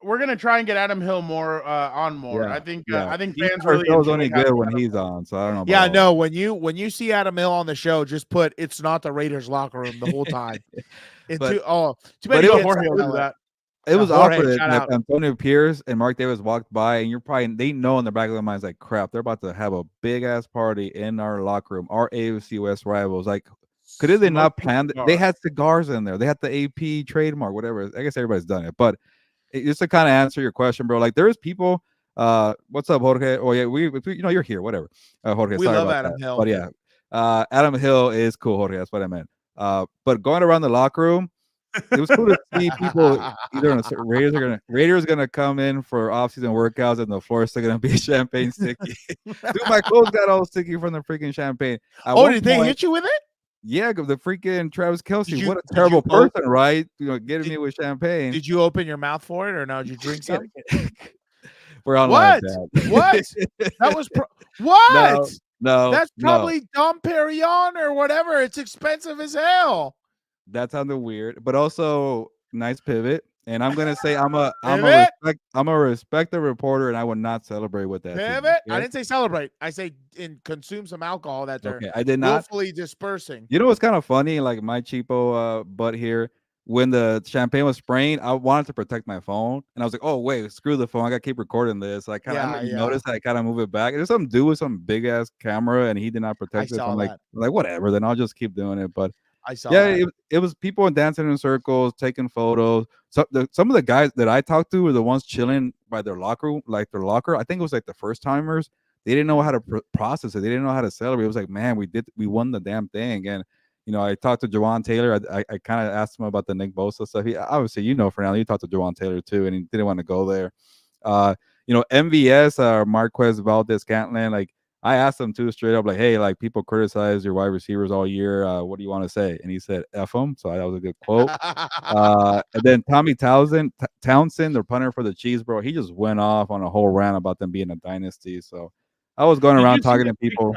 We're gonna try and get Adam Hill on more. Yeah, I think yeah. I think Our fans really show's enjoy only having good when Adam he's Hill. on. So I don't know. Yeah, about no. When you see Adam Hill on the show, just put "It's not the Raiders locker room" the whole time. It's But- too but too many it kids was Jorge don't will know do it. that. It was Jorge, awkward shout that out. Antonio Pierce and Mark Davis walked by, and they know in the back of their minds like, crap, they're about to have a big ass party in our locker room, our AFC West rivals. Like, could they not Smoking plan? They cigars. had cigars in there. They had the AP trademark, whatever. I guess everybody's done it, but just to kind of answer your question, bro. Like, there's people. What's up, Jorge? Oh yeah, you're here. Whatever, Jorge. We sorry love about Adam that. Hill. But yeah, Adam Hill is cool, Jorge. That's what I meant. But going around the locker room, it was cool to see people either on the Raiders are gonna come in for off-season workouts and the floor is still gonna be champagne sticky. Dude, my clothes got all sticky from the freaking champagne. Oh, did they hit you with it? Yeah, the freaking Travis Kelce. Did What a you terrible open- person, right? Getting me with champagne. Did you open your mouth for it, or no? Did you drink some? We're on What? Dad. What? That was what? No, That's no. probably Dom Perignon or whatever. It's expensive as hell. That sounded weird, but also nice pivot. And I'm gonna say I'm a respect the reporter, and I would not celebrate with that. Pivot. Okay? I didn't say celebrate. I say consume some alcohol that they're Okay, I did not. willfully dispersing. You know what's kind of funny? Like my cheapo butt here. When the champagne was spraying, I wanted to protect my phone, and I was like, "Oh wait, screw the phone! I gotta keep recording this." I kind of noticed I kind of move it back. There's some dude with some big ass camera, and he did not protect it. So I'm like, whatever. Then I'll just keep doing it. But I saw. yeah, it was people dancing in circles, taking photos. So some of the guys that I talked to were the ones chilling by their locker, I think it was like the first timers. They didn't know how to process it. They didn't know how to celebrate. It was like, man, we won the damn thing. And I talked to Jawan Taylor. I kind of asked him about the Nick Bosa stuff. He obviously, Fernando, you talked to Jawan Taylor too, and he didn't want to go there. MVS, Marquez Valdez-Scantling, like I asked him too straight up, like, hey, like people criticize your wide receivers all year. What do you want to say? And he said, F them. So that was a good quote. And then Tommy Townsend, the punter for the Chiefs, bro, he just went off on a whole rant about them being a dynasty. So I was going around talking to people.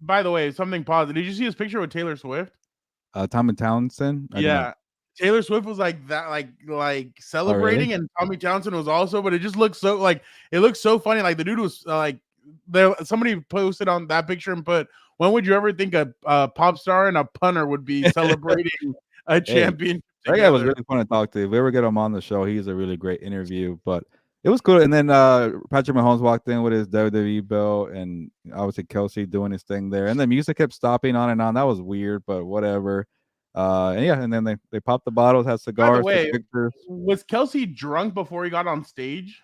By the way, something positive. Did you see his picture with Taylor Swift? Tommy Townsend? Yeah. Taylor Swift was like that, like celebrating, and Tommy Townsend was also, but it just looks so it looks so funny. Like the dude was somebody posted on that picture and put, when would you ever think a pop star and a punter would be celebrating a champion? That guy was really fun to talk to. If we ever get him on the show, he's a really great interview. But it was cool. And then Patrick Mahomes walked in with his WWE belt, and obviously Kelce doing his thing there. And the music kept stopping on and on. That was weird, but whatever. And then they popped the bottles, had cigars. By the way, was Kelce drunk before he got on stage?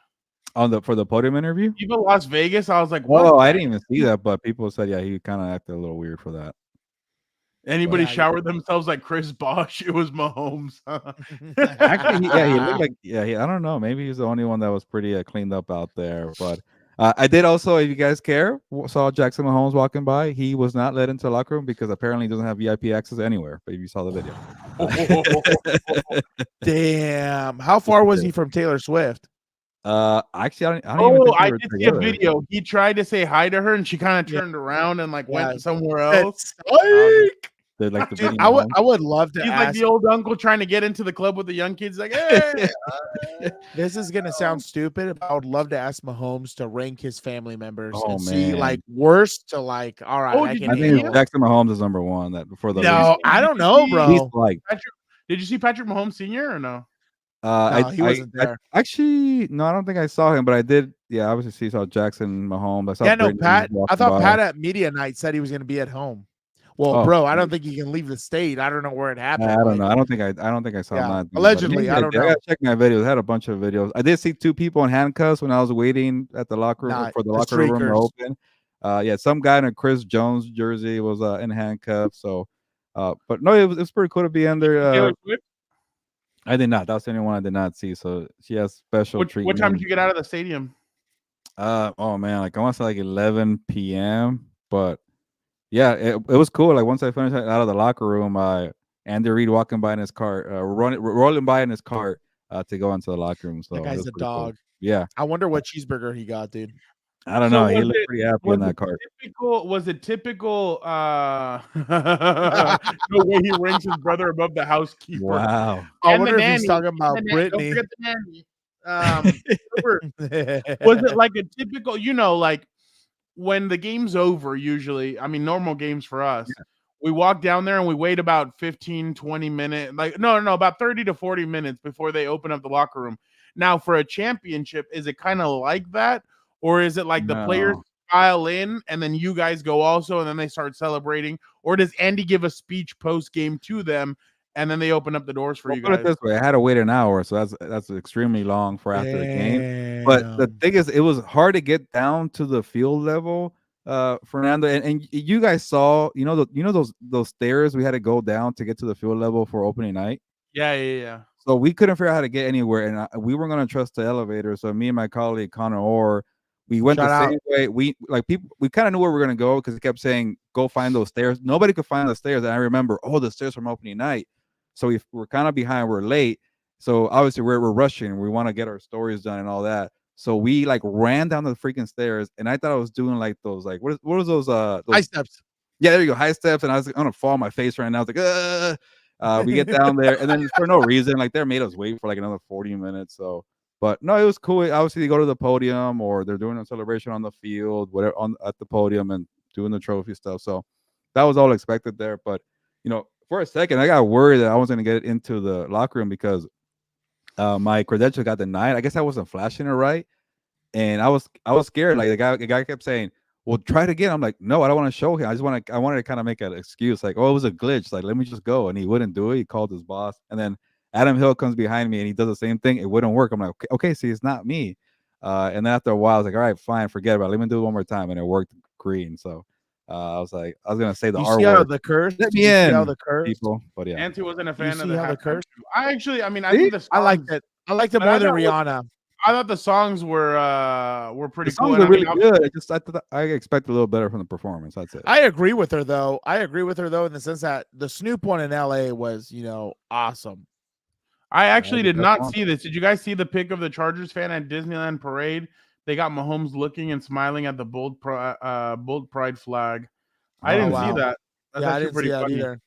For the podium interview? Even Las Vegas, I was like, what? Oh, I didn't even see that, but people said, yeah, he kind of acted a little weird for that. Anybody showered themselves like Chris Bosh? It was Mahomes. Actually, he looked like, I don't know. Maybe he's the only one that was pretty cleaned up out there. But I did also, if you guys care, saw Jackson Mahomes walking by. He was not let into the locker room because apparently he doesn't have VIP access anywhere. But if you saw the video, Damn. How far was he from Taylor Swift? actually, I don't even think they I were did see a together. video. He tried to say hi to her, and she kind of Yeah. turned around and like Yeah. went somewhere else. They're like the Dude, Vinny I Mahomes. would love to He's ask. like the old uncle trying to get into the club with the young kids. Like, hey, This is gonna sound stupid, but I would love to ask Mahomes to rank his family members Oh, and see man. like worst to like. All right, Oh, I did can I you handle think it. Jackson Mahomes is number one. That for the No, I don't know, Did you bro. least like. Did you see Patrick Mahomes Sr. or no? No, he wasn't there. Actually, no, I don't think I saw him, but I did. Yeah, obviously saw Jackson Mahomes. I saw Yeah, no, Brittany Pat. I walking thought by. Pat at media night said he was gonna be at home. Well, Oh, bro, I don't think he can leave the state. I don't know where it happened. I don't like, know. I don't think I saw Yeah, that. allegedly, I don't I know. gotta check my videos. I had a bunch of videos. I did see 2 people in handcuffs when I was waiting at the locker room Nah, for the the locker room to streakers. open. Yeah, some guy in a Chris Jones jersey was in handcuffs. So, but no, it was pretty cool to be in there. Taylor Swift? I did not. That's the only one I did not see. So she has special What treatment. time did you get out of the stadium? Oh man, like I want to say like 11 p.m. But yeah, it was cool. Like once I finished out of the locker room, Andy Reid walking by in his car, rolling by in his cart to go into the locker room. So That it guy's was a pretty cool. dog. Yeah, I wonder what cheeseburger he got, dude. I don't So know. He was looked it- pretty happy in that cart. Was it typical the way he ranks his brother above the housekeeper? Wow. I And wonder the if he's nanny. talking about Don't Brittany. forget the nanny. Was it like a typical, like when the game's over, usually, I mean, normal games for us, we walk down there and we wait about 15, 20 minutes, like, no, about 30 to 40 minutes before they open up the locker room. Now, for a championship, is it kind of like that? Or is it like the players No. file in and then you guys go also and then they start celebrating? Or does Andy give a speech post-game to them and then they open up the doors for Well, you put it guys? this way, I had to wait an hour, so that's extremely long for after the game. But the thing is, it was hard to get down to the field level, Fernando, and you guys saw, those stairs we had to go down to get to the field level for opening night. Yeah. So we couldn't figure out how to get anywhere, and we weren't going to trust the elevator. So me and my colleague Connor Orr, we went Shout the out. same way. We kind of knew where we were going to go because he kept saying, "Go find those stairs." Nobody could find the stairs, and I remember, the stairs from opening night. So we're kind of behind. We're late. So obviously we're rushing. We want to get our stories done and all that. So we like ran down the freaking stairs, and I thought I was doing like those what was those High steps. Yeah, there you go, high steps, and I was gonna fall on my face right now. I was like, we get down there, and then for no reason, like they made us wait for like another 40 minutes. So, but no, it was cool. Obviously, they go to the podium, or they're doing a celebration on the field, whatever, at the podium, and doing the trophy stuff. So that was all expected there. But for a second, I got worried that I wasn't gonna get into the locker room because my credential got denied. I guess I wasn't flashing it right, and I was scared. Like the guy kept saying, "Well, try it again." I'm like, "No, I don't want to show him. I wanted to kind of make an excuse, like, oh, it was a glitch. Like, let me just go." And he wouldn't do it. He called his boss, and then Adam Hill comes behind me and he does the same thing. It wouldn't work. I'm like, okay, see, it's not me. And then after a while, I was like, all right, fine, forget about it. Let me do it one more time, and it worked green. So I was gonna say the You R see how word. the curse? Let You me see in, how the curse? people. But yeah, Nancy wasn't a You fan of see the how the halftime curse? show. I think See? the songs, I liked it. I liked it But more I than thought it was- Rihanna. I thought the songs were pretty the cool. songs And are really I good. I expect a little better from the performance. That's it. I agree with her though. In the sense that the Snoop one in LA was, awesome. I actually did that's not awesome. see this. Did you guys see the pic of the Chargers fan at Disneyland Parade? They got Mahomes looking and smiling at the bold pride flag. I didn't see wow. that. That's Yeah, I actually didn't pretty see that funny. either.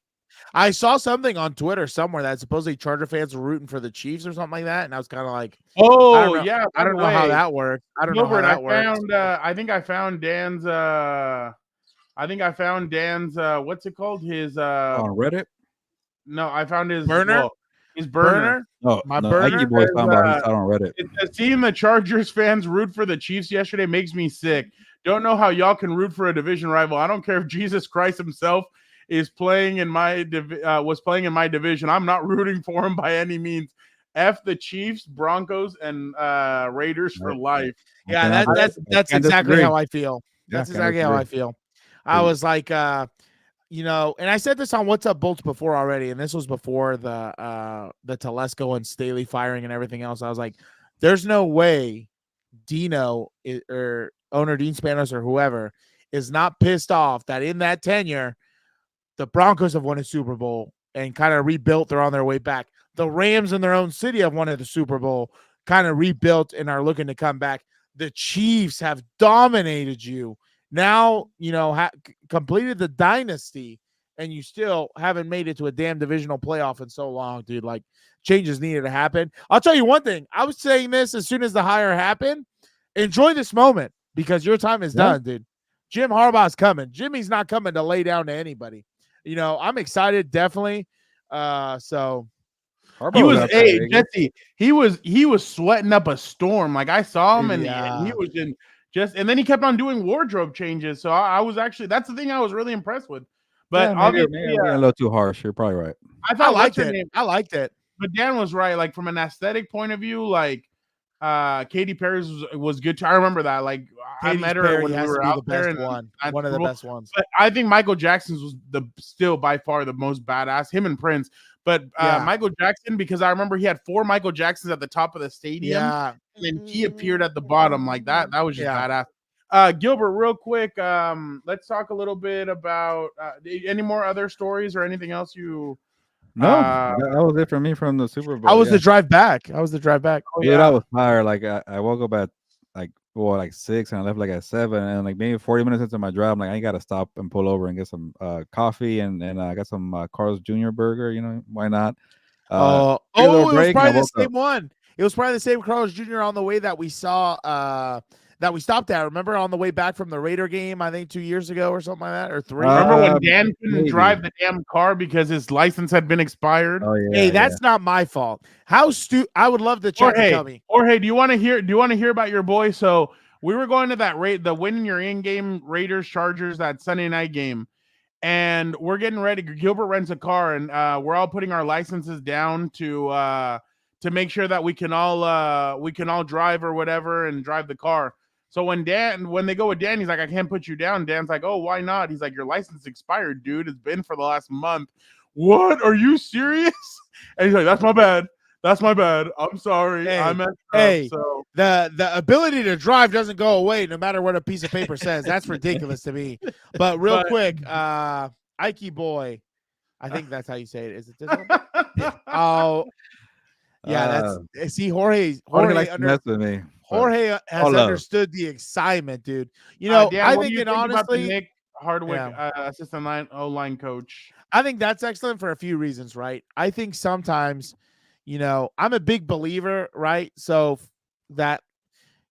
I saw something on Twitter somewhere that supposedly Charger fans were rooting for the Chiefs or something like that, and I was kind of like, Oh know. yeah, I don't know how that works. I don't know how Gilbert, that works. I think I found Dan's. What's it called? His. On Reddit. No, I found his Burner? well, his burner. No, My no, burner Ike boys says, found out he's out on Reddit. It says, seeing the Chargers fans root for the Chiefs yesterday makes me sick. Don't know how y'all can root for a division rival. I don't care if Jesus Christ himself is playing in my was playing in my division. I'm not rooting for him by any means. F the Chiefs, Broncos, and Raiders for life. Yeah, that's exactly how I feel. That's exactly how I feel. I was like, and I said this on What's Up Bolts before already, and this was before the Telesco and Staley firing and everything else. I was like, there's no way Dino owner Dean Spanos or whoever is not pissed off that in that tenure, the Broncos have won a Super Bowl and kind of rebuilt. They're on their way back. The Rams in their own city have won the Super Bowl, kind of rebuilt and are looking to come back. The Chiefs have dominated you. Now, completed the dynasty, and you still haven't made it to a damn divisional playoff in so long, dude. Like, changes needed to happen. I'll tell you one thing. I was saying this as soon as the hire happened. Enjoy this moment because your time is done, dude. Jim Harbaugh's coming. Jimmy's not coming to lay down to anybody. I'm excited, definitely. So he was Jesse. He was sweating up a storm. Like I saw him, and he was in and then he kept on doing wardrobe changes. So I was actually that's the thing I was really impressed with. But obviously, maybe a little too harsh. You're probably right. I liked it. I liked it. But Dan was right. Like from an aesthetic point of view, like Katy Perry's was good too. I remember that. Like Katy I met her Perry when we were out there, and one of the best ones. But I think Michael Jackson's was still by far the most badass. Him and Prince. But Michael Jackson, because I remember he had 4 Michael Jacksons at the top of the stadium, and then he appeared at the bottom like that. That was just badass. Gilbert, real quick, let's talk a little bit about any more other stories or anything else you. No, that was it for me from the Super Bowl. I was the drive back. Oh, I was tired. Like I woke up at like 6 and I left like at 7, and like maybe 40 minutes into my drive, I'm like I gotta stop and pull over and get some coffee and I got some Carl's Jr. burger. Why not? It was probably the same one. It was probably the same Carl's Jr. on the way that we saw that we stopped at. Remember on the way back from the Raider game, I think 2 years ago or something like that, or 3. Remember when Dan couldn't drive the damn car because his license had been expired? Oh yeah. Hey, that's not my fault. How I would love the chat to tell me. Jorge, do you want to hear about your boy? So we were going to that the win your in-game Raiders Chargers, that Sunday night game, and we're getting ready. Gilbert rents a car, and we're all putting our licenses down to make sure that we can all drive or whatever and drive the car. So when they go with Dan, he's like, I can't put you down. Dan's like, oh, why not? He's like, your license expired, dude. It's been for the last month. What? Are you serious? And he's like, that's my bad. I'm sorry. Hey, I messed up. So the ability to drive doesn't go away no matter what a piece of paper says. That's ridiculous to me. But real quick, Ike boy, I think that's how you say it. Is it this one? Oh, yeah. That's Jorge likes to mess with me. Jorge has understood the excitement, dude. Dan, I think it honestly, Nick Hardwick, assistant O-line coach. I think that's excellent for a few reasons, right? I think sometimes, I'm a big believer, right? So that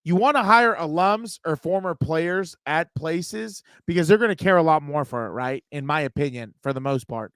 you want to hire alums or former players at places because they're going to care a lot more for it, right? In my opinion, for the most part,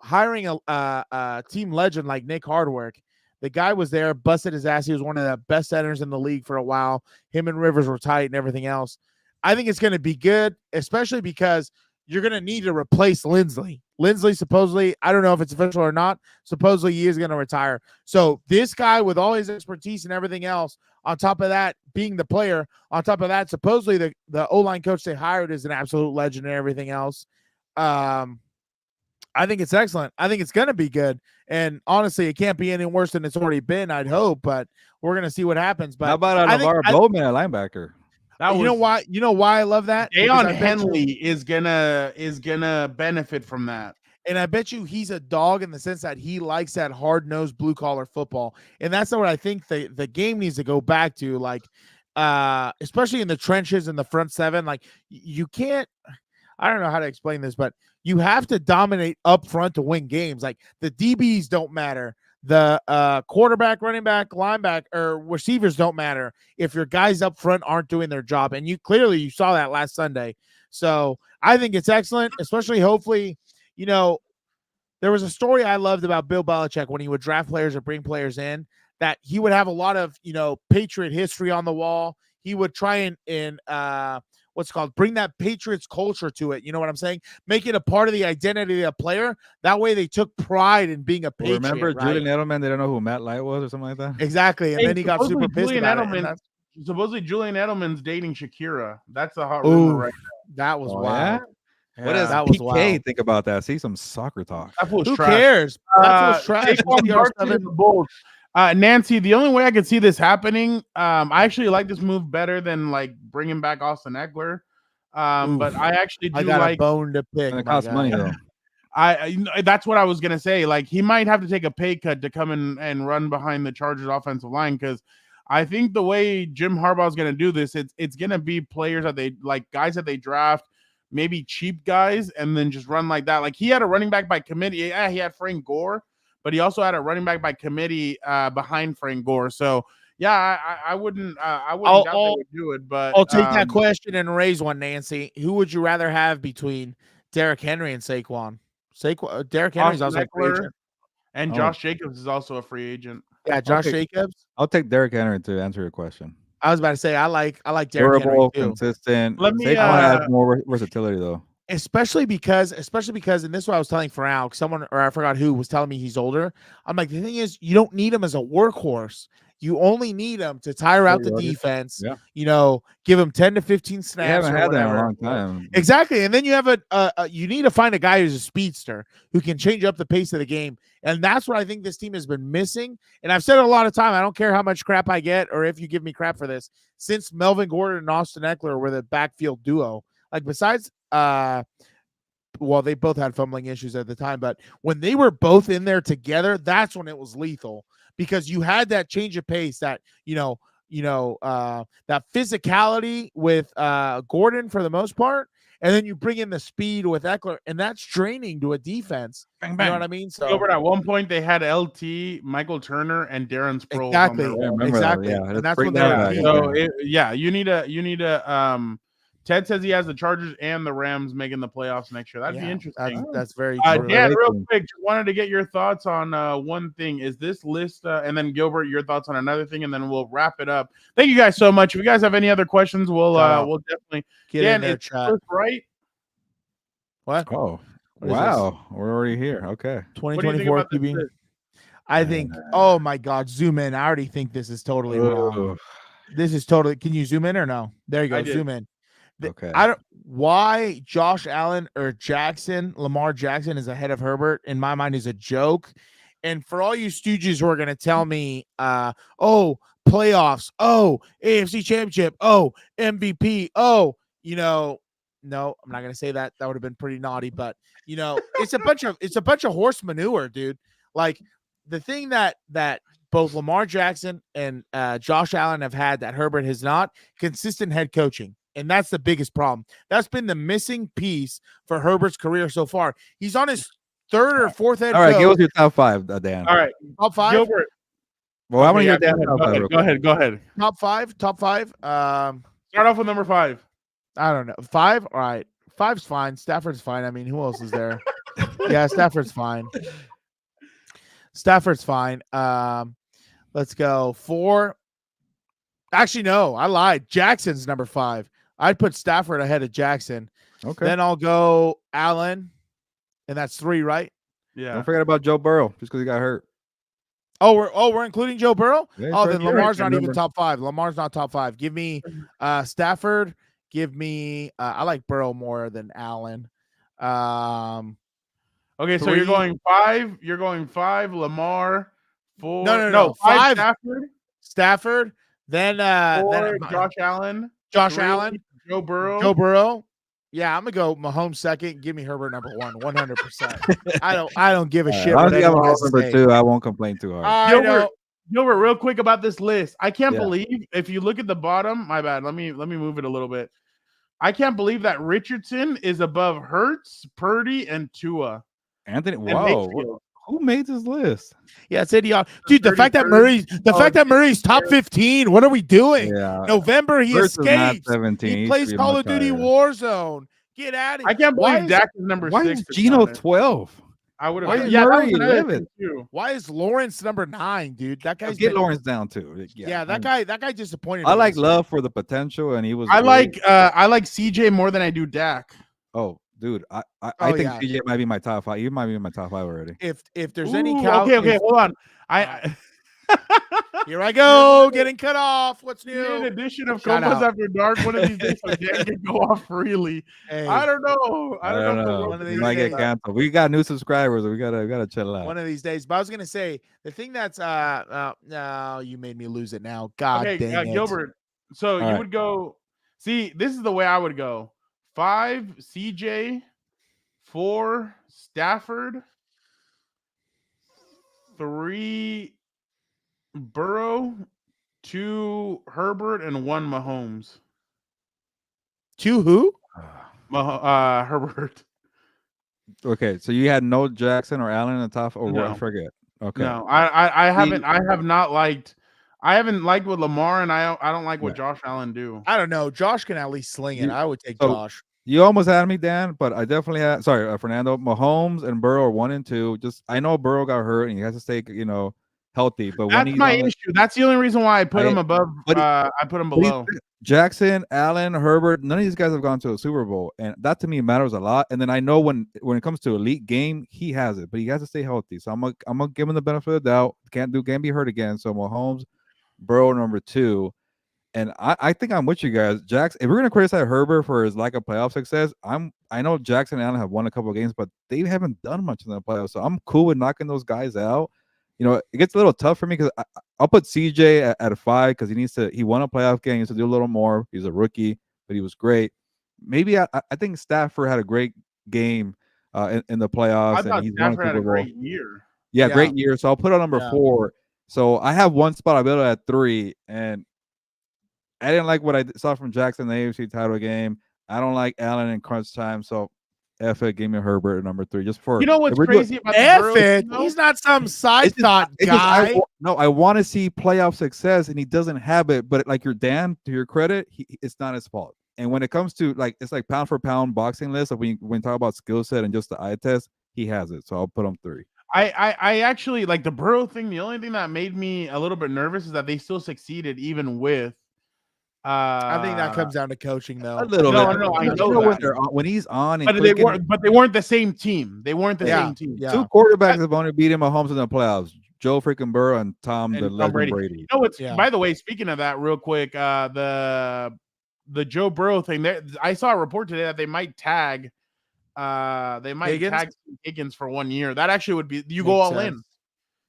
hiring a team legend like Nick Hardwick. The guy was there, busted his ass. He was one of the best centers in the league for a while. Him and Rivers were tight and everything else. I think it's going to be good, especially because you're going to need to replace Lindsley. Lindsley, supposedly, I don't know if it's official or not, supposedly he is going to retire. So this guy with all his expertise and everything else, on top of that, being the player, on top of that, supposedly the O-line coach they hired is an absolute legend and everything else. I think it's excellent. I think it's going to be good. And honestly, it can't be any worse than it's already been, I'd hope, but we're going to see what happens. But how about LeVar Bowman at linebacker? You know why I love that? Deion Henley is gonna benefit from that. And I bet you he's a dog in the sense that he likes that hard-nosed blue-collar football. And that's what I think the game needs to go back to, like, especially in the trenches in the front seven. Like, you can't – I don't know how to explain this, but you have to dominate up front to win games. Like, the DBs don't matter. The quarterback, running back, linebacker, or receivers don't matter if your guys up front aren't doing their job. And you saw that last Sunday. So I think it's excellent, especially hopefully, there was a story I loved about Bill Belichick when he would draft players or bring players in, that he would have a lot of, Patriot history on the wall. He would try and bring that Patriots culture to it. You know what I'm saying? Make it a part of the identity of the player. That way they took pride in being a Patriot. Remember Julian Edelman? They don't know who Matt Light was or something like that? Exactly. And then he got super pissed about it. Supposedly Julian Edelman's dating Shakira. That's a hot rumor right now. That was wild. Yeah? What does PK think about that? See some soccer talk. Who cares? That was trash. The Bulls. Nancy, the only way I could see this happening, I actually like this move better than like bringing back Austin Eckler. But Oof. I actually do I got like. a bone to pick. And it my costs guy. money though. That's what I was gonna say. Like he might have to take a pay cut to come in and run behind the Chargers offensive line because I think the way Jim Harbaugh is gonna do this, it's gonna be players that they like, guys that they draft, maybe cheap guys, and then just run like that. Like he had a running back by committee. Yeah, he had Frank Gore, but he also had a running back by committee behind Frank Gore. So yeah, I wouldn't doubt they would do it. But I'll take that question and raise one, Nancy. Who would you rather have between Derrick Henry and Saquon? Derrick Henry's also a free agent. And Josh Jacobs is also a free agent. Yeah, Josh Jacobs. I'll take Derrick Henry to answer your question. I was about to say I like Derrick Durable, Henry too. consistent. Let me, Saquon has more versatility though. Especially because, and this is what I was telling Farrell, someone, or I forgot who, was telling me he's older. I'm like, the thing is, you don't need him as a workhorse. You only need him to tire out the defense. Yeah. You know, give him 10 to 15 snaps. You haven't or had whatever. that in a long time. Exactly. And then you have you need to find a guy who's a speedster who can change up the pace of the game. And that's what I think this team has been missing. And I've said it a lot of time. I don't care how much crap I get or if you give me crap for this. Since Melvin Gordon and Austin Eckler were the backfield duo, like besides, well, they both had fumbling issues at the time, but when they were both in there together, that's when it was lethal because you had that change of pace, that that physicality with Gordon for the most part, and then you bring in the speed with Eckler, and that's draining to a defense. Bang, bang. You know what I mean? So Gilbert, at one point they had LT, Michael Turner, and Darren Sproles. Exactly, exactly. yeah, and that's when they were. So you need a. Ted says he has the Chargers and the Rams making the playoffs next year. That'd be interesting. That's very true. Dan, real quick, just wanted to get your thoughts on one thing. Is this list, and then Gilbert, your thoughts on another thing, and then we'll wrap it up. Thank you guys so much. If you guys have any other questions, we'll definitely get in there, chat. Right? What? Oh, wow. We're already here. Okay. 2024 QB. I think, oh my God, zoom in. I already think this is totally wrong. This is totally, can you zoom in or no? There you go. Zoom in. Okay. I don't why Josh Allen or Lamar Jackson is ahead of Herbert in my mind is a joke. And for all you stooges who are going to tell me, oh, playoffs, oh, AFC championship, oh, MVP, oh, no, I'm not going to say that. That would have been pretty naughty, but it's a bunch of horse manure, dude. Like the thing that both Lamar Jackson and Josh Allen have had that Herbert has not, consistent head coaching. And that's the biggest problem. That's been the missing piece for Herbert's career so far. He's on his third or fourth head coach. All right, give us your top five, Dan. All right. Top five? Gilbert. Well, I want to get Dan. Go ahead. Top five. Start off with number 5. I don't know. 5? All right. 5's fine. Stafford's fine. I mean, who else is there? Yeah, Stafford's fine. Let's go. 4. Actually, no, I lied. Jackson's number 5. I'd put Stafford ahead of Jackson. Okay. Then I'll go Allen, and that's 3, right? Yeah. Don't forget about Joe Burrow, just because he got hurt. Oh, we're including Joe Burrow? Yeah, then Lamar's not even top 5. Lamar's not top 5. Give me Stafford. Give me I like Burrow more than Allen. Okay, 3. So you're going 5. You're going 5. Lamar. 4. No. 5. Stafford. Then 4, Josh Allen. 3, Joe Burrow. Yeah, I'm gonna go Mahomes second. Give me Herbert number 1, 100%. I don't give a shit. As long as you have Mahomes number 2, I won't complain too hard. Gilbert, real quick about this list. I can't believe if you look at the bottom. My bad. Let me move it a little bit. I can't believe that Richardson is above Hurts, Purdy, and Tua. Anthony, whoa. Who made this list? Yeah, it's idiotic. Dude, the fact that Murray's top 15, what are we doing? Yeah. November, he escapes. 17. He plays Call of Duty Warzone. Get out of here. I can't believe Dak is number 6. Why is Geno 12? I would have. Why is Murray 11? Why is Lawrence number 9, dude? That guy's get Lawrence down too. That guy disappointed. I like Love for the potential, and he was. I like CJ more than I do Dak. Oh, dude, I think CJ might be my top 5. You might be in my top 5 already. If there's any okay, hold on. Here I go, getting cut off. What's We need an new? edition of Shout Compas out. After Dark one of these days so Dan can go off freely. Hey, I don't know. I don't know if the One world of We these might get days. canceled. We got new subscribers. We gotta chill out. one of these days. But I was gonna say the thing that's no, you made me lose it now. God Okay, dang it. Gilbert. So you right. would go. See, this is the way I would go: 5 CJ, 4 Stafford, 3 Burrow, 2 Herbert, and 1 Mahomes. To who? Herbert. Okay, so you had no Jackson or Allen in the top, or No. I forget. Okay. No, I haven't. I have not liked. I haven't liked with Lamar, and I don't like what Josh Allen do. I don't know. Josh can at least sling it. You- I would take so- Josh. You almost had me, Dan, but I definitely had. Sorry, Fernando. Mahomes and Burrow are 1 and 2. Just I know Burrow got hurt and he has to stay, healthy. But when That's he's my on, issue. That's the only reason why I put him above. but he- I put him but he's- below. Jackson, Allen, Herbert, none of these guys have gone to a Super Bowl, and that to me matters a lot. And then I know when it comes to elite game, he has it, but he has to stay healthy. So I'm gonna give him the benefit of the doubt. Can't be hurt again. So Mahomes, Burrow number 2. And I think I'm with you guys. Jackson, if we're gonna criticize Herbert for his lack of playoff success, I know Jackson and Allen have won a couple of games, but they haven't done much in the playoffs. So I'm cool with knocking those guys out. It gets a little tough for me because I'll put CJ at a 5 because he won a playoff game. He needs to do a little more. He's a rookie, but he was great. Maybe I think Stafford had a great game in the playoffs. I thought and he's won Stafford had a Super Bowl. great year. Yeah, great year. So I'll put on number 4. So I have one spot available at 3, and I didn't like what I saw from Jackson in the AFC title game. I don't like Allen in crunch time. So F it, give me Herbert at number 3. Just for What's crazy about the F Burrow it. thing, though? He's not some side thought guy. I want to see playoff success, and he doesn't have it. But like your Dan, to your credit, it's not his fault. And when it comes to it's like pound for pound boxing list, like when you talk about skill set and just the eye test, he has it. So I'll put him 3. I actually like the Burrow thing. The only thing that made me a little bit nervous is that they still succeeded even with. I think that comes down to coaching, though. A little No, bit. no, I know when when he's on, and but they weren't the same team. They weren't the same team. Yeah. 2 quarterbacks have only beaten Mahomes in the playoffs: Joe freaking Burrow and Tom Brady. You know what's by the way, speaking of that, real quick, the Joe Burrow thing. There, I saw a report today that they might tag Higgins for 1 year. That actually would be go all in.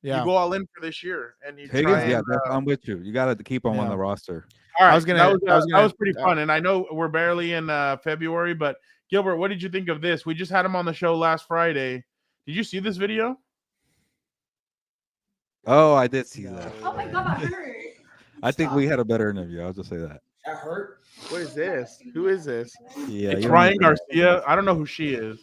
Yeah, you go all in for this year, and you Higgins. try and, I'm with you. You got to keep him on the roster. All right, that was pretty fun, and I know we're barely in February, but Gilbert, what did you think of this? We just had him on the show last Friday. Did you see this video? Oh, I did see that. Oh my god, that hurt. I think we had a better interview. I'll just say that. That hurt. What is this? Who is this? Yeah, It's Ryan Garcia. I don't know who she is.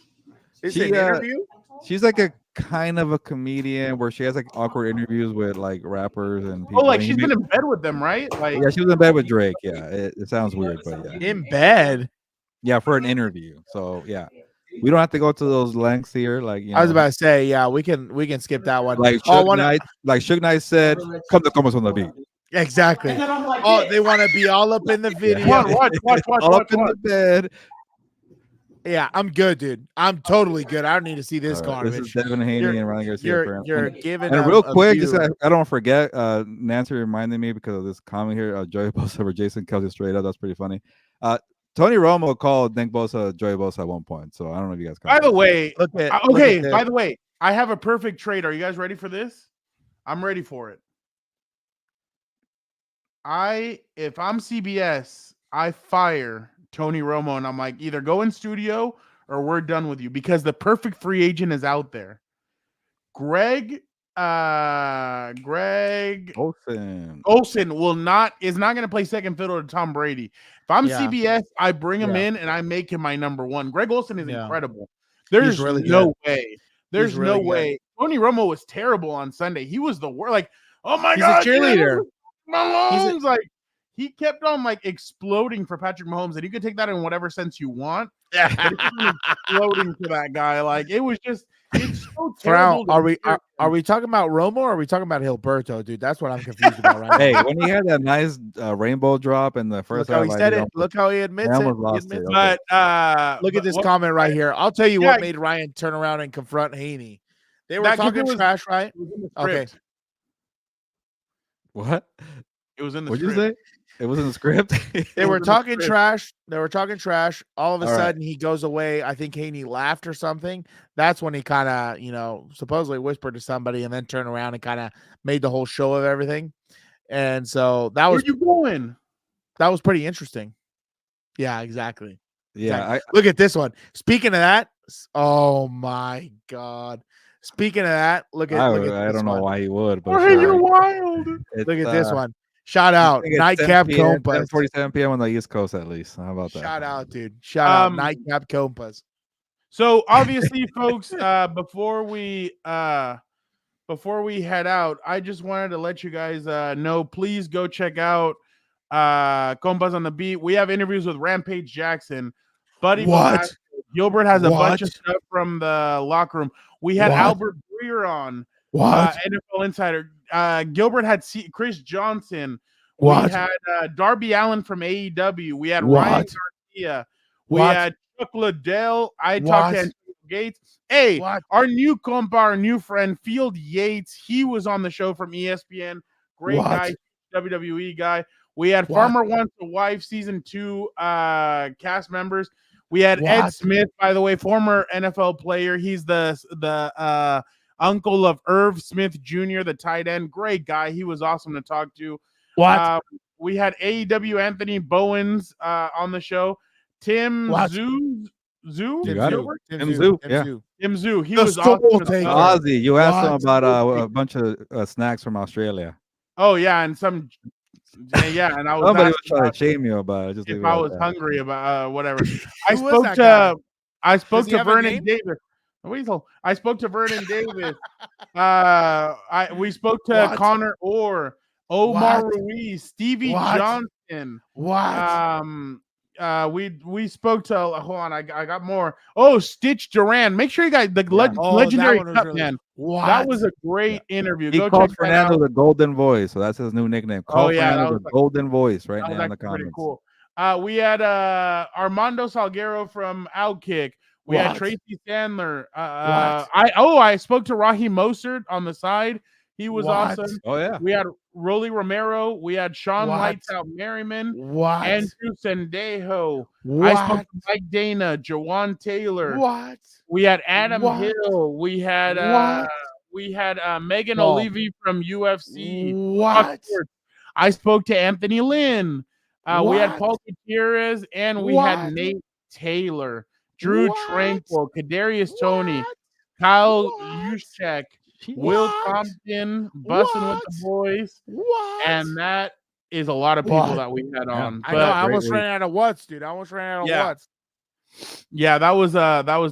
Is it it an interview? She's like a kind of a comedian where she has like awkward interviews with like rappers and people. Oh, like she's been in bed with them, right? Like, yeah, she was in bed with Drake. Yeah, it sounds weird, but yeah. In bed? Yeah, for an interview. So yeah, we don't have to go to those lengths here. Like I was about to say, yeah, we can skip that one. Like Suge Knight said, "Come to Compas on the beat." Exactly. Oh, they want to be all up in the video. Watch. All up in the bed. Yeah, I'm good, dude. I'm totally good. I don't need to see this garbage. This is Devin Haney and Ryan Garcia. You're giving. And real quick, just I don't forget. Nancy reminded me because of this comment here. Joey Bosa over Jason Kelce straight up. That's pretty funny. Tony Romo called Nick Bosa Joey Bosa at one point. So I don't know if you guys. By the way, okay. By the way, I have a perfect trade. Are you guys ready for this? I'm ready for it. If I'm CBS, I fire Tony Romo and I'm like, either go in studio or we're done with you, because the perfect free agent is out there. Greg Olsen is not going to play second fiddle to Tom Brady. If I'm CBS, I bring him in and I make him my number 1. Greg Olsen is incredible. There's no way. There's no way. Tony Romo was terrible on Sunday. He was the worst. Like, oh my God, he's a cheerleader. Mahomes, like he kept on like exploding for Patrick Mahomes, and you could take that in whatever sense you want. But exploding for that guy, like it's so terrible. Are we talking about Romo or are we talking about Hilberto, dude? That's what I'm confused about right now. Hey, when he had that nice rainbow drop in the first, look how he said it. Look how he admits it. But look at this comment right here. I'll tell you what made Ryan turn around and confront Haney. They were talking trash, right? Okay. What? It was in the What'd you script. say? It was in the script. They were was in the talking script. trash. They were talking trash. All of a All right. sudden, he goes away. I think Haney laughed or something. That's when he kind of, supposedly whispered to somebody and then turned around and kind of made the whole show of everything. And so that Where was you going? pretty interesting. Yeah, exactly. Yeah, Exactly. Look at this one. Speaking of that, oh my God. Speaking of that, look at I this don't know one. why he would, but Jorge, sure. you're wild. Look at this one. Shout out Nightcap Compas. 10:47 p.m. on the East Coast, at least. How about that? Shout out, dude. Shout out Um, Nightcap Compas. So obviously, folks, before we head out, I just wanted to let you guys know. Please go check out Compas on the Beat. We have interviews with Rampage Jackson, Buddy What? Velasquez. Gilbert has a bunch of What? stuff from the locker room. We had What? Albert Breer on, What? NFL Insider. Gilbert had Chris Johnson. What? We had Darby Allin from AEW. We had What? Ryan Garcia. We What? had Chuck Liddell. I What? talked to Antonio Gates. Hey, What? our new compa, our new friend, Field Yates. He was on the show from ESPN. Great What? guy, WWE guy. We had What? Farmer Wants a Wife season 2 cast members. We had What? Ed Smith, by the way, former NFL player. He's the uncle of Irv Smith Jr., the tight end. Great guy. He was awesome to talk to. What? We had AEW Anthony Bowens on the show. Tim What? Zoo. You got it. Gilbert? Tim Zoo, yeah. Tim Zoo. He The was Soul awesome. Taker. Ozzy, you asked him What? about a bunch of snacks from Australia. Oh yeah, and some. Yeah, and I was Somebody was asking trying to shame you about it. Just leave if it I at was that. hungry about whatever. I Who was spoke that guy? to I spoke Does he to have a Vernon name? Davis. Weasel. I spoke to Vernon Davis. We spoke to What? Connor Orr, Omar What? Ruiz, Stevie What? Johnson. What? We spoke to hold on, I got more. Oh, Stitch Duran. Make sure you guys the Oh, legendary that one was cut really- man. What? That was a great interview. He Go called check that Fernando out. the Golden Voice, so that's his new nickname. Call yeah, that Fernando was the Golden Voice right That was now in the actually pretty comments. cool. We had Armando Salguero from Outkick. We had What? Tracy Sandler. What? I spoke to Raheem Mostert on the side. He was What? awesome. Oh yeah. We had Rolly Romero. We had Sean What? Lights Out Merriman. What? Andrew Sendejo. What? I spoke to Mike Dana, Jawan Taylor. What? We had Adam What? Hill. We had What? Megan Paul. O'Leary from UFC. What? I spoke to Anthony Lynn. We had What? Paul Gutierrez, and we had What? Nate Taylor, Drew What? Tranquil, Kadarius Toney, Kyle What? Juszczyk, Will What? Compton, Bussin' with the Boys, What? and that is a lot of people What? that we had Yeah. on. I know. But I almost great ran out of what's, dude. I almost ran out of Yeah. what's. yeah, that was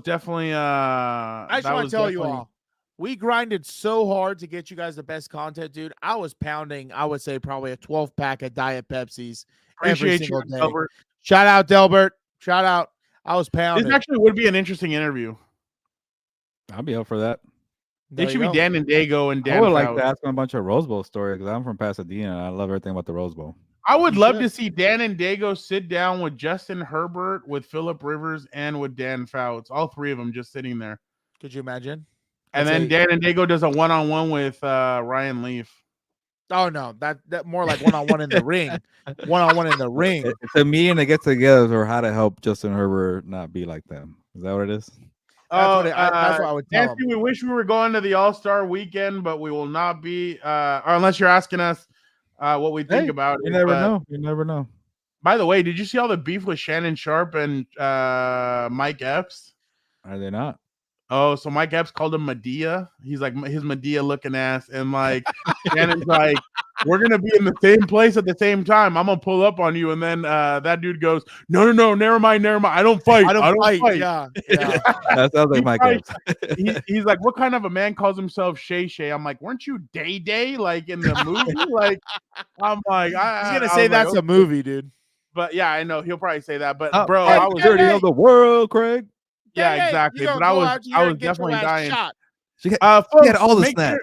definitely I just that want was to tell you definitely- all, we grinded so hard to get you guys the best content, dude. I was pounding, I would say, probably a 12-pack of Diet Pepsis every Appreciate you, single day. Albert. Shout out, Delbert. Shout out. I was pounding. This actually would be an interesting interview. I'll be up for that. There It should you be go. Dan and Dago and Dan. I would like Fouts. to ask him a bunch of Rose Bowl stories because I'm from Pasadena and I love everything about the Rose Bowl. I would You love should. to see Dan and Dago sit down with Justin Herbert, with Phillip Rivers, and with Dan Fouts. All three of them just sitting there. Could you imagine? And That's then a- Dan and Dago does a one-on-one with Ryan Leaf. Oh no, that more like one-on-one in the ring. One-on-one in the ring. It's a meeting to get together or how to help Justin Herbert not be like them. Is that what it is? That's what I would tell Nancy, him. we wish we were going to the All-Star weekend, but we will not be. Or unless you're asking us what we think Hey, about You it. never but- know. You never know. By the way, did you see all the beef with Shannon Sharp and Mike Epps? Are they not? Oh, so Mike Epps called him Medea. He's like his Medea looking ass, and like Shannon's like, we're gonna be in the same place at the same time. I'm gonna pull up on you, and then that dude goes, no, never mind. I don't fight. I don't fight. Yeah. That sounds like Mike Right. Epps. He's like, what kind of a man calls himself Shay Shay? I'm like, weren't you Day Day like in the movie? Like, I'm like, He's I gonna was say like, that's okay. a movie, dude. But yeah, I know he'll probably say that. But Oh, bro, hey, I was security of the world, Craig. yeah, Hey, exactly. you gonna But I go was out here I was and get your definitely ass dying. shot. She had Folks, all the make snacks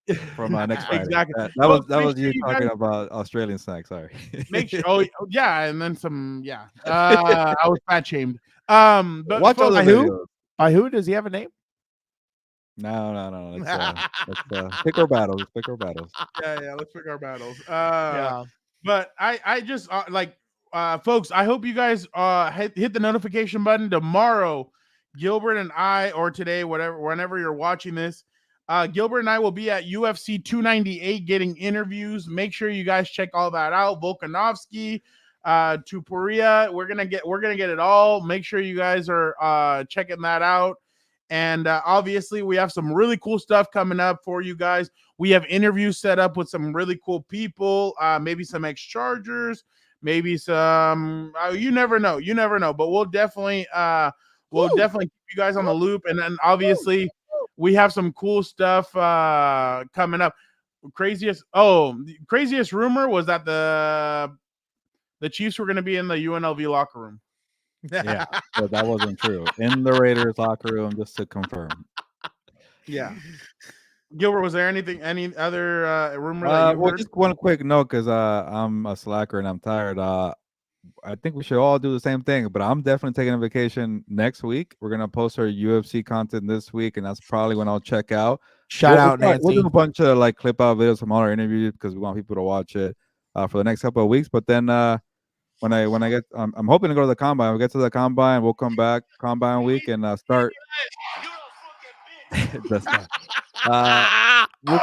sure- from next Friday. Exactly. That Folks, was make you sure you talking guys- about Australian snacks. Sorry. Make sure. Oh yeah, and then some. Yeah, I was fat shamed. But Watch folks, other who? videos. By who? Does he have a name? No. Let's pick our battles. Pick our battles. Yeah, let's pick our battles. Yeah. But I just folks, I hope you guys hit the notification button tomorrow. Gilbert and I, or today, whenever you're watching this, Gilbert and I will be at UFC 298 getting interviews. Make sure you guys check all that out. Volkanovski, Tupuria, we're gonna get it all. Make sure you guys are checking that out. And obviously, we have some really cool stuff coming up for you guys. We have interviews set up with some really cool people, maybe some ex-Chargers, maybe some. You never know. But we'll definitely keep you guys on the loop. And then obviously, we have some cool stuff coming up. Craziest rumor was that the Chiefs were going to be in the UNLV locker room. Yeah, but that wasn't true. In the Raiders locker room, just to confirm. Yeah. Gilbert, was there any other rumor that you heard? Just one quick note, because I'm a slacker and I'm tired. I think we should all do the same thing, but I'm definitely taking a vacation next week. We're gonna post our UFC content this week, and that's probably when I'll check out. Shout out, Nancy. We'll do a bunch of like clip out videos from all our interviews because we want people to watch it for the next couple of weeks. But then when I get, I'm hoping to go to the combine. We'll get to the combine. We'll come back combine week and start. We'll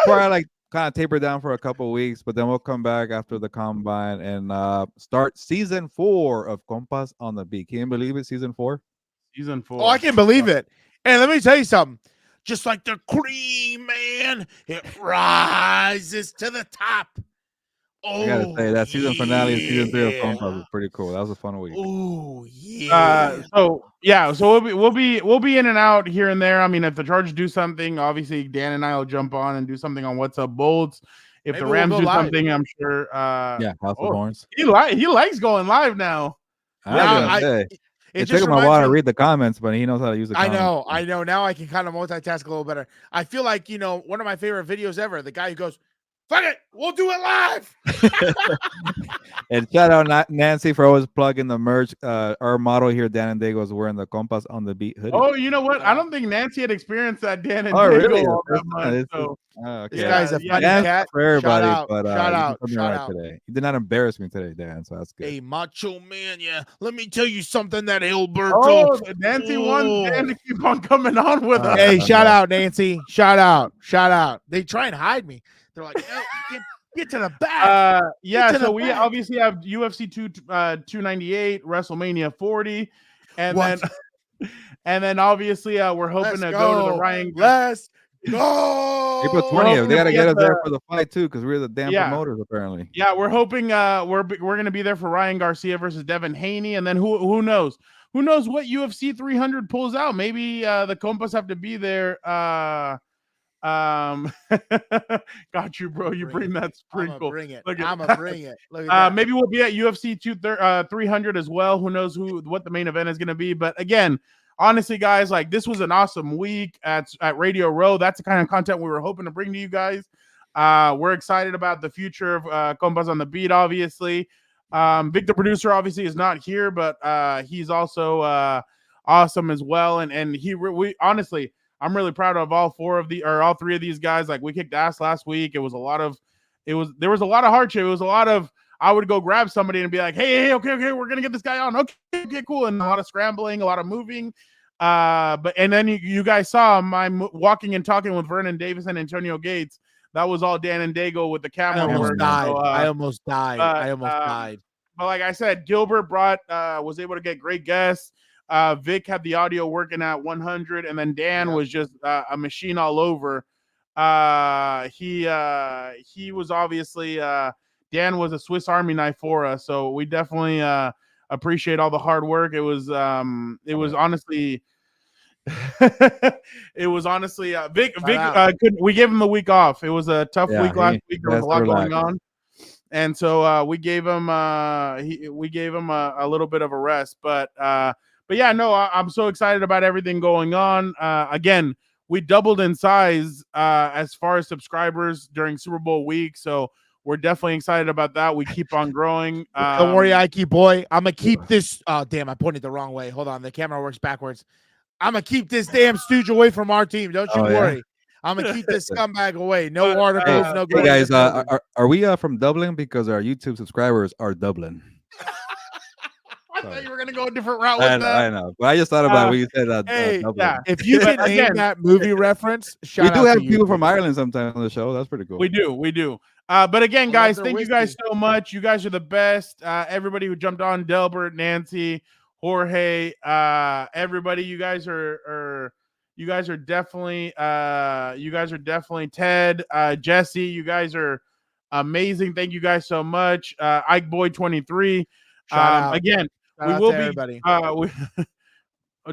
probably like kind of taper down for a couple of weeks, but then we'll come back after the combine and start season 4 of Compas on the Beat. Can you believe it? Season 4. Oh, I can believe it. And let me tell you something. Just like the cream, man, it rises to the top. Oh, I gotta say that season finale of season 3 of Compas was pretty cool. That was a fun week. Oh yeah. So we'll be in and out here and there. I mean, if the Chargers do something, obviously Dan and I will jump on and do something on What's Up Bolts. If maybe the Rams do something, I'm sure. House of Horns. He likes going live now. It took him a while to read the comments, but he knows how to use the comments. I know. Now I can kind of multitask a little better. I feel like, one of my favorite videos ever, the guy who goes, fuck it, we'll do it live. And shout out Nancy for always plugging the merch. Our model here, Dan and Dago, is wearing the Compas on the Beat hoodie. Oh, you know what? I don't think Nancy had experienced that Dan and Dago. Really? This guy's a funny cat. For everybody, shout out. Today. He did not embarrass me today, Dan, so that's good. Hey, Macho Man, yeah. Let me tell you something that Hilberto. Oh, Nancy wants Dan to keep on coming on with us. Hey, shout out, Nancy. Shout out. They try and hide me. They're like, no, get to the back. So we obviously have UFC 298, WrestleMania 40, and then obviously we're hoping to go to the Ryan. Let's go. April 20th. They gotta get us there for the fight too, because we're the damn promoters apparently. Yeah, we're hoping we're gonna be there for Ryan Garcia versus Devin Haney, and then who knows? Who knows what UFC 300 pulls out? Maybe the Compas have to be there. Got you, bro. You bring that sprinkle. I'm gonna bring it. Look at maybe we'll be at UFC 300 as well. Who knows what the main event is going to be? But again, honestly, guys, like this was an awesome week at Radio Row. That's the kind of content we were hoping to bring to you guys. We're excited about the future of Compas on the Beat. Obviously, Victor producer obviously is not here, but he's also awesome as well. And we honestly. I'm really proud of all three of these guys. Like we kicked ass last week. There was a lot of hardship. It was a lot of, I would go grab somebody and be like, hey, okay, we're going to get this guy on. Okay, cool. And a lot of scrambling, a lot of moving. And then you guys saw my walking and talking with Vernon Davis and Antonio Gates. That was all Dan and Dago with the camera work. I almost died. But like I said, Gilbert was able to get great guests. Vic had the audio working at 100, and then Dan was just a machine all over. He was obviously Dan was a Swiss Army knife for us, so we definitely appreciate all the hard work. It was honestly Vic we gave him the week off. It was a tough week last week. There was a lot going on. And so we gave him a little bit of a rest, but yeah, no, I'm so excited about everything going on. Again, we doubled in size as far as subscribers during Super Bowl week, so we're definitely excited about that. We keep on growing. Don't worry, Ike boy. I'm gonna keep this. Oh, damn! I pointed the wrong way. Hold on, the camera works backwards. I'm gonna keep this damn stooge away from our team. Don't you Oh, yeah? worry. I'm gonna keep this scumbag away. No But, articles, hey, no. Hey guys, going are we from Dublin? Because our YouTube subscribers are Dublin. I thought you were gonna go a different route with I that. know, but I just thought about it when you said Hey, Dublin. Yeah, If you But can name again, that movie reference, We shout do out have to people you. from Ireland sometimes on the show. That's pretty cool. we do. But again, I love guys, their thank you guys whiskey. so much. You guys are the best. Everybody who jumped on, Delbert, Nancy, Jorge, everybody. You guys are definitely Ted, Jesse. You guys are amazing. Thank you guys so much. Ike Boy 23. Shout out. Again, Shout we out will to be. everybody.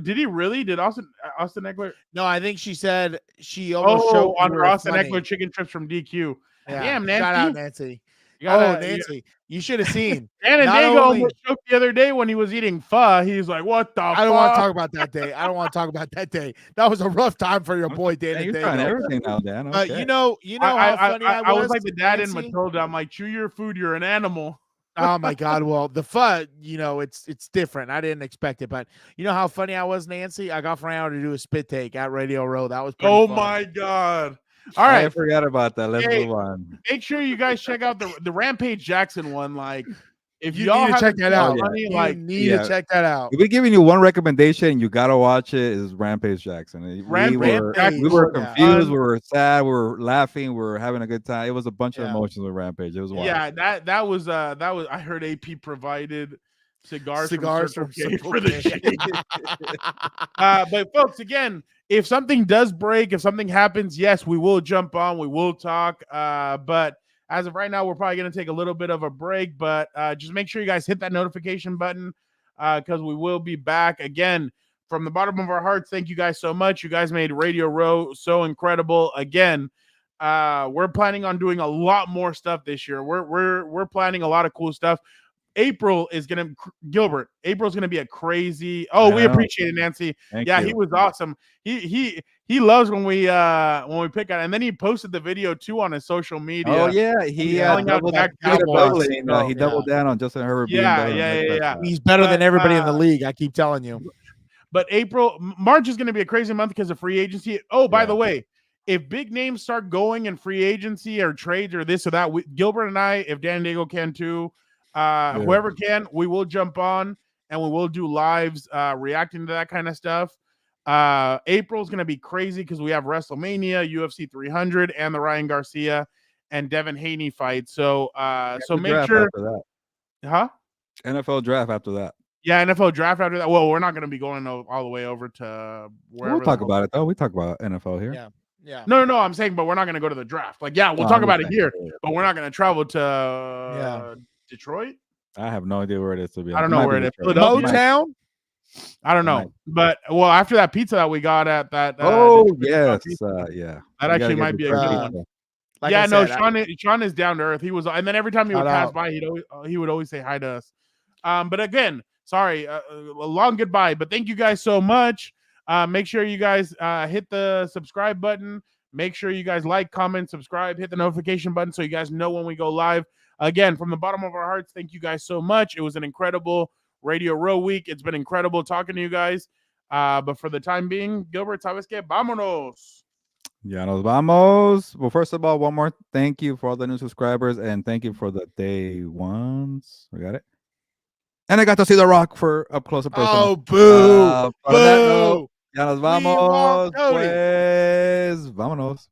Did he really? Did Austin Eckler? No, I think she said she almost Oh, showed on you her were Austin funny. Eckler chicken strips from DQ. Yeah. Damn, Nancy. Shout out, Nancy. You gotta- Oh, Nancy, you should have seen. And Not Diego only- almost choked the other day when he was eating pho. He's like, "What the?" I don't want to talk about that day. I don't want to talk about that day. That was a rough time for your boy Dan. Man, and you're trying Dago. everything now, Dan. Okay. You know how funny I was like to the dad in Nancy? Matilda. I'm like, chew your food. You're an animal. Oh my God! Well, the fun, it's different. I didn't expect it, but you know how funny I was, Nancy. I got Fernando to do a spit take at Radio Row. That was pretty Oh fun. my God! All right, I forgot about that. Let's Hey, move on. make sure you guys check out the Rampage Jackson one. Like, if You y'all need to check haven't that seen out. Money, You like need yeah. to check that out. If we're giving you one recommendation, you gotta watch it. Is Rampage Jackson? Rampage, We were yeah. confused. We were sad. We were laughing. We were having a good time. It was a bunch of Yeah. emotions with Rampage. It was wild. yeah, that was. I heard AP provided cigars from Circle K Circle for the K. shade. But folks, again, if something does break, if something happens, yes, we will jump on, we will talk. But as of right now, we're probably going to take a little bit of a break. But just make sure you guys hit that notification button because we will be back again. From the bottom of our hearts, thank you guys so much. You guys made Radio Row so incredible. Again, we're planning on doing a lot more stuff this year. We're planning a lot of cool stuff. April's gonna be a crazy. Oh, we appreciate it, Nancy. Thank Yeah, you. he was awesome. He loves when we pick out, and then he posted the video too on his social media. Oh yeah, he yelling out doubled, back he did a Cowboys. doubling, he doubled down on Justin Herbert. being Yeah, better than yeah, Dak yeah, Prescott. He's better than But, everybody in the league. I keep telling you. But March is going to be a crazy month because of free agency. Oh, by Yeah. the way, if big names start going in free agency or trades or this or that, Gilbert and I, if Dan and Diego can too, whoever can, we will jump on and we will do lives reacting to that kind of stuff. April's going to be crazy because we have WrestleMania, UFC 300, and the Ryan Garcia and Devin Haney fight. So, so make sure, after that. huh? NFL draft after that. Yeah, NFL draft after that. Well, we're not going to be going all the way over to wherever. We'll talk about it though. We talk about NFL here. Yeah. Yeah. No. I'm saying, but we're not going to go to the draft. Like, yeah, we'll talk about it here, but we're not going to travel to Detroit. I have no idea where it is to be. I don't know where it is. Philadelphia? Motown? I don't know. But well, after that pizza that we got at that. Yes, that actually might be a good one. Like yeah, I no, said, Sean is down to earth. He was, and then every time he would Shout pass out. by, he would always say hi to us. But again, sorry, a long goodbye. But thank you guys so much. Make sure you guys hit the subscribe button. Make sure you guys like, comment, subscribe, hit the notification button so you guys know when we go live. Again, from the bottom of our hearts, thank you guys so much. It was an incredible Radio Row week. It's been incredible talking to you guys. But for the time being, Gilbert, ¿sabes qué? Vámonos. Ya nos vamos. Well, first of all, one more thank you for all the new subscribers and thank you for the day ones. We got it. And I got to see The Rock for up close and personal. Oh, boo. On that note, Boo. ya nos We want vamos. Cody. Pues, vámonos.